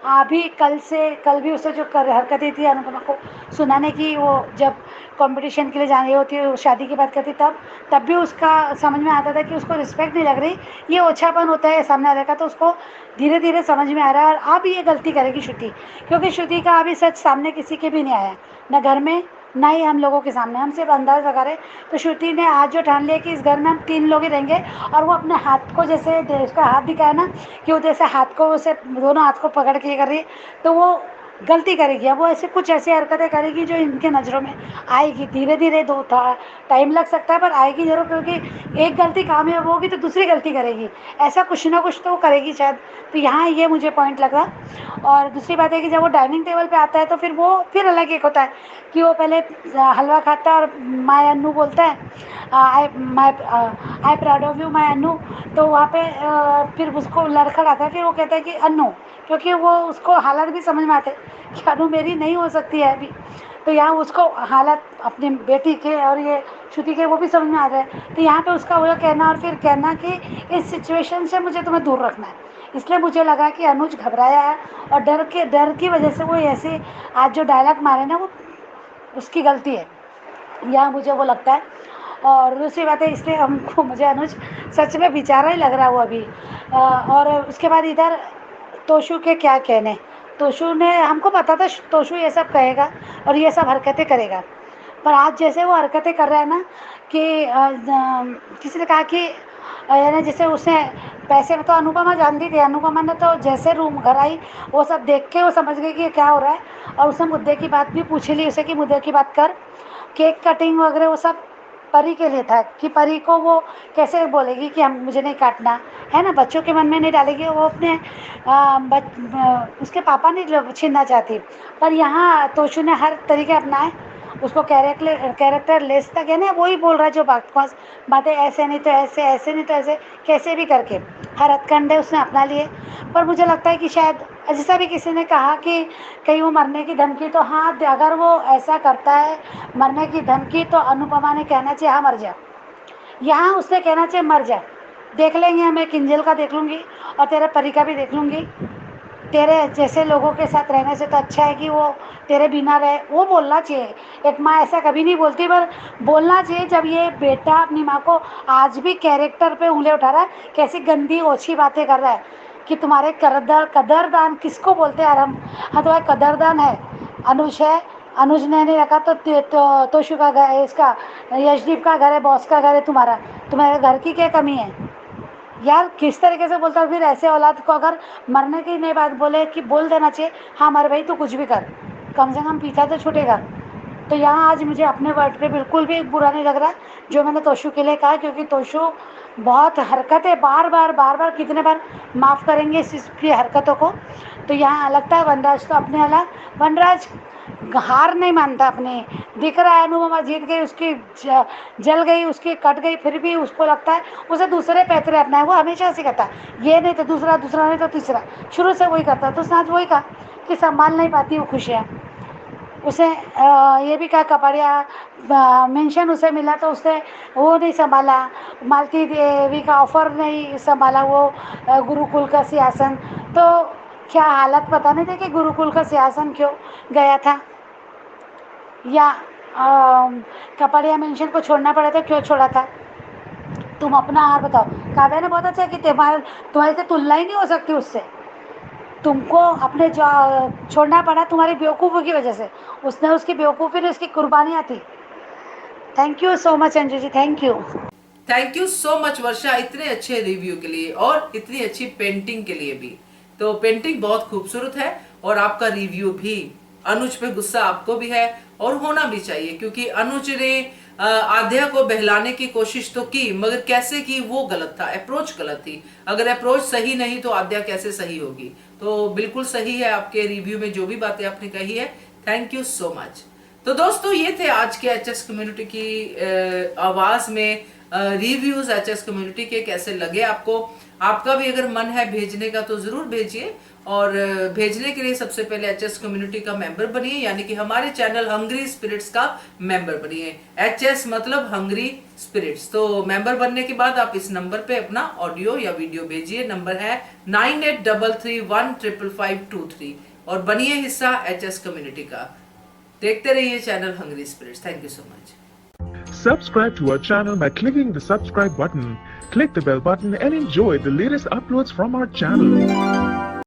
अभी कल भी उसे जो हरकतें थी अनुपमा को सुनाने की, वो जब कंपटीशन के लिए जानी होती है, शादी की बात करती, तब भी उसका समझ में आता था कि उसको रिस्पेक्ट नहीं लग रही, ये ओछापन होता है सामने वाले का। तो उसको धीरे धीरे समझ में आ रहा है, और अब ये गलती करेगी श्रुति, क्योंकि श्रुति का अभी सच सामने किसी के भी नहीं आया, न घर में ना ही हम लोगों के सामने, हम सिर्फ अंदाज लगा रहे। तो श्रुति ने आज जो ठान लिया कि इस घर में हम 3 लोग ही रहेंगे, और वो अपने हाथ को जैसे उसका हाथ दिखाया ना कि वो जैसे हाथ को उसे दोनों हाथ को पकड़ के कर रही है, तो वो गलती करेगी। अब वो कुछ ऐसी हरकतें करेगी जो इनके नज़रों में आएगी। धीरे धीरे टाइम लग सकता है, पर आएगी जरूर, क्योंकि एक गलती कामयाब होगी तो दूसरी गलती करेगी, ऐसा कुछ ना कुछ तो वो करेगी शायद। तो यहाँ ये मुझे पॉइंट लगा। और दूसरी बात है कि जब वो डाइनिंग टेबल पे आता है तो फिर अलग एक होता है कि वो पहले हलवा खाता है और माय अन्नू बोलता है, I proud of you my Annu. तो वहाँ पे फिर उसको लड़खड़ाता है, फिर वो कहता है कि अन्नू, क्योंकि वो उसको हालत भी समझ में आते कि अन्नू मेरी नहीं हो सकती है अभी। तो यहाँ उसको हालत अपनी बेटी के और ये श्रुति के वो भी समझ में आ रहे हैं। तो यहाँ पे उसका वो कहना और फिर कहना कि इस सिचुएशन से मुझे तुम्हें दूर रखना है। इसलिए मुझे लगा कि अनुज घबराया है, और डर की वजह से वो ऐसे आज जो डायलॉग मारे ना, वो उसकी गलती है, यहाँ मुझे वो लगता है। और दूसरी बात है, इसलिए मुझे अनुज सच में बेचारा ही लग रहा है वो अभी। और उसके बाद इधर तोशु के क्या कहने, तोशु ने, हमको पता था तोशु ये सब कहेगा और ये सब हरकतें करेगा, पर आज जैसे वो हरकतें कर रहा है ना कि किसी ने कहा कि यानी जैसे उसने पैसे, तो अनुपमा जानती थी, अनुपमा ने तो जैसे रूम घर आई वो सब देख के वो समझ गई कि क्या हो रहा है, और उसने मुद्दे की बात भी पूछ ली उसे कि मुद्दे की बात कर। केक कटिंग वगैरह वो सब परी के लिए था कि परी को वो कैसे बोलेगी कि मुझे नहीं काटना है ना, बच्चों के मन में नहीं डालेगी, वो अपने उसके पापा नहीं छीनना चाहती। पर यहाँ तोशु ने हर तरीके अपनाए, उसको कैरेक्टर लेस तक है ना, वही बोल रहा है जो बातें, ऐसे नहीं तो ऐसे, ऐसे नहीं तो ऐसे, कैसे भी करके हर हथकंडे उसने अपना लिए। पर मुझे लगता है कि शायद जैसा भी किसी ने कहा कि कहीं वो मरने की धमकी, तो हाँ, अगर वो ऐसा करता है मरने की धमकी, तो अनुपमा ने कहना चाहिए हाँ मर जा, यहाँ उसने कहना चाहिए मर जा, देख लेंगे, मैं किंजल का देख लूँगी और तेरे परी का भी देख लूँगी, तेरे जैसे लोगों के साथ रहने से तो अच्छा है कि वो तेरे बिना रहे, वो बोलना चाहिए। एक माँ ऐसा कभी नहीं बोलती, पर बोलना चाहिए जब ये बेटा अपनी माँ को आज भी कैरेक्टर पे उंगली उठा रहा है, कैसी गंदी ओछी बातें कर रहा है कि तुम्हारे कदरदान किसको बोलते हैं यार हम, हाँ तुम्हारा कदरदान है अनुज है, अनुज ने नहीं रखा तो तोशु का घर, इसका यशदीप का घर है, बॉस का घर है, तुम्हारे घर की क्या कमी है यार, किस तरीके से बोलता है। फिर ऐसे औलाद को अगर मरने की नहीं बात बोले कि बोल देना चाहिए हाँ मर भाई तो कुछ भी कर, कम से कम पीछा तो छूटेगा। तो यहाँ आज मुझे अपने वर्ड पे बिल्कुल भी बुरा नहीं लग रहा जो मैंने तोशु के लिए कहा, क्योंकि तोशु बहुत हरकतें बार बार कितने बार माफ़ करेंगे इसकी हरकतों को। तो यहाँ लगता है वनराज तो अपने अलग, वनराज हार नहीं मानता अपनी। दिख रहा है अनुपमा जीत गई, उसकी जल गई, उसकी कट गई, फिर भी उसको लगता है उसे दूसरे पैतरे अपना है। वो हमेशा ऐसे कहता है, ये नहीं तो दूसरा, दूसरा नहीं तो तीसरा, शुरू से वही करता। तो उसने आज वही कहा कि संभाल नहीं पाती वो खुशियाँ। उसे ये भी कहा कपड़िया मेंशन उसे मिला तो उसने वो नहीं संभाला, मालती देवी का ऑफर नहीं संभाला, वो गुरुकुल का सिंहासन। तो क्या हालत पता नहीं थी कि गुरुकुल का सिंहासन क्यों गया था, या कपड़िया मेंशन को छोड़ना पड़ा था, क्यों छोड़ा था। तुम अपना हार बताओ। काव्या ने बहुत अच्छा कि तुम्हारी से तुलना ही नहीं हो सकती उससे। तुमको अपने छोड़ना पड़ा तुम्हारी बेवकूफ़ी की वजह से। उसने उसकी बेवकूफ़ी ने उसकी कुर्बानियाँ थी। Thank you so much Anju ji, thank you. Thank you so much Varsha, इतने अच्छे रिव्यू के लिए और इतनी अच्छी पेंटिंग के लिए भी। तो पेंटिंग बहुत खूबसूरत है और आपका रिव्यू भी। अनुज पे गुस्सा आपको भी है और होना भी चाहिए, क्योंकि अनुज ने आद्या को बहलाने की कोशिश तो की, मगर कैसे की वो गलत था, अप्रोच गलत थी। अगर अप्रोच सही नहीं तो आद्या कैसे सही होगी। तो बिल्कुल सही है आपके रिव्यू में जो भी बातें आपने कही है। Thank you so much. तो दोस्तों ये थे आज के एचएस कम्युनिटी की आवाज में रिव्यूज एचएस कम्युनिटी के। कैसे लगे आपको? आपका भी अगर मन है भेजने का तो जरूर भेजिए, और भेजने के लिए सबसे पहले एचएस कम्युनिटी का मेंबर बनिए, यानी कि हमारे चैनल हंग्री स्पिरिट्स का मेंबर बनिए। एचएस मतलब हंग्री स्पिरिट्स। तो मेंबर बनने के बाद आप इस नंबर पे अपना ऑडियो या वीडियो भेजिए। नंबर है 9833155523 और बनिए हिस्सा एचएस कम्युनिटी का। देखते रहिए channel hungry spirits. Thank you so much. Subscribe to our channel by clicking the subscribe button. Click the bell button and enjoy the latest uploads from our channel.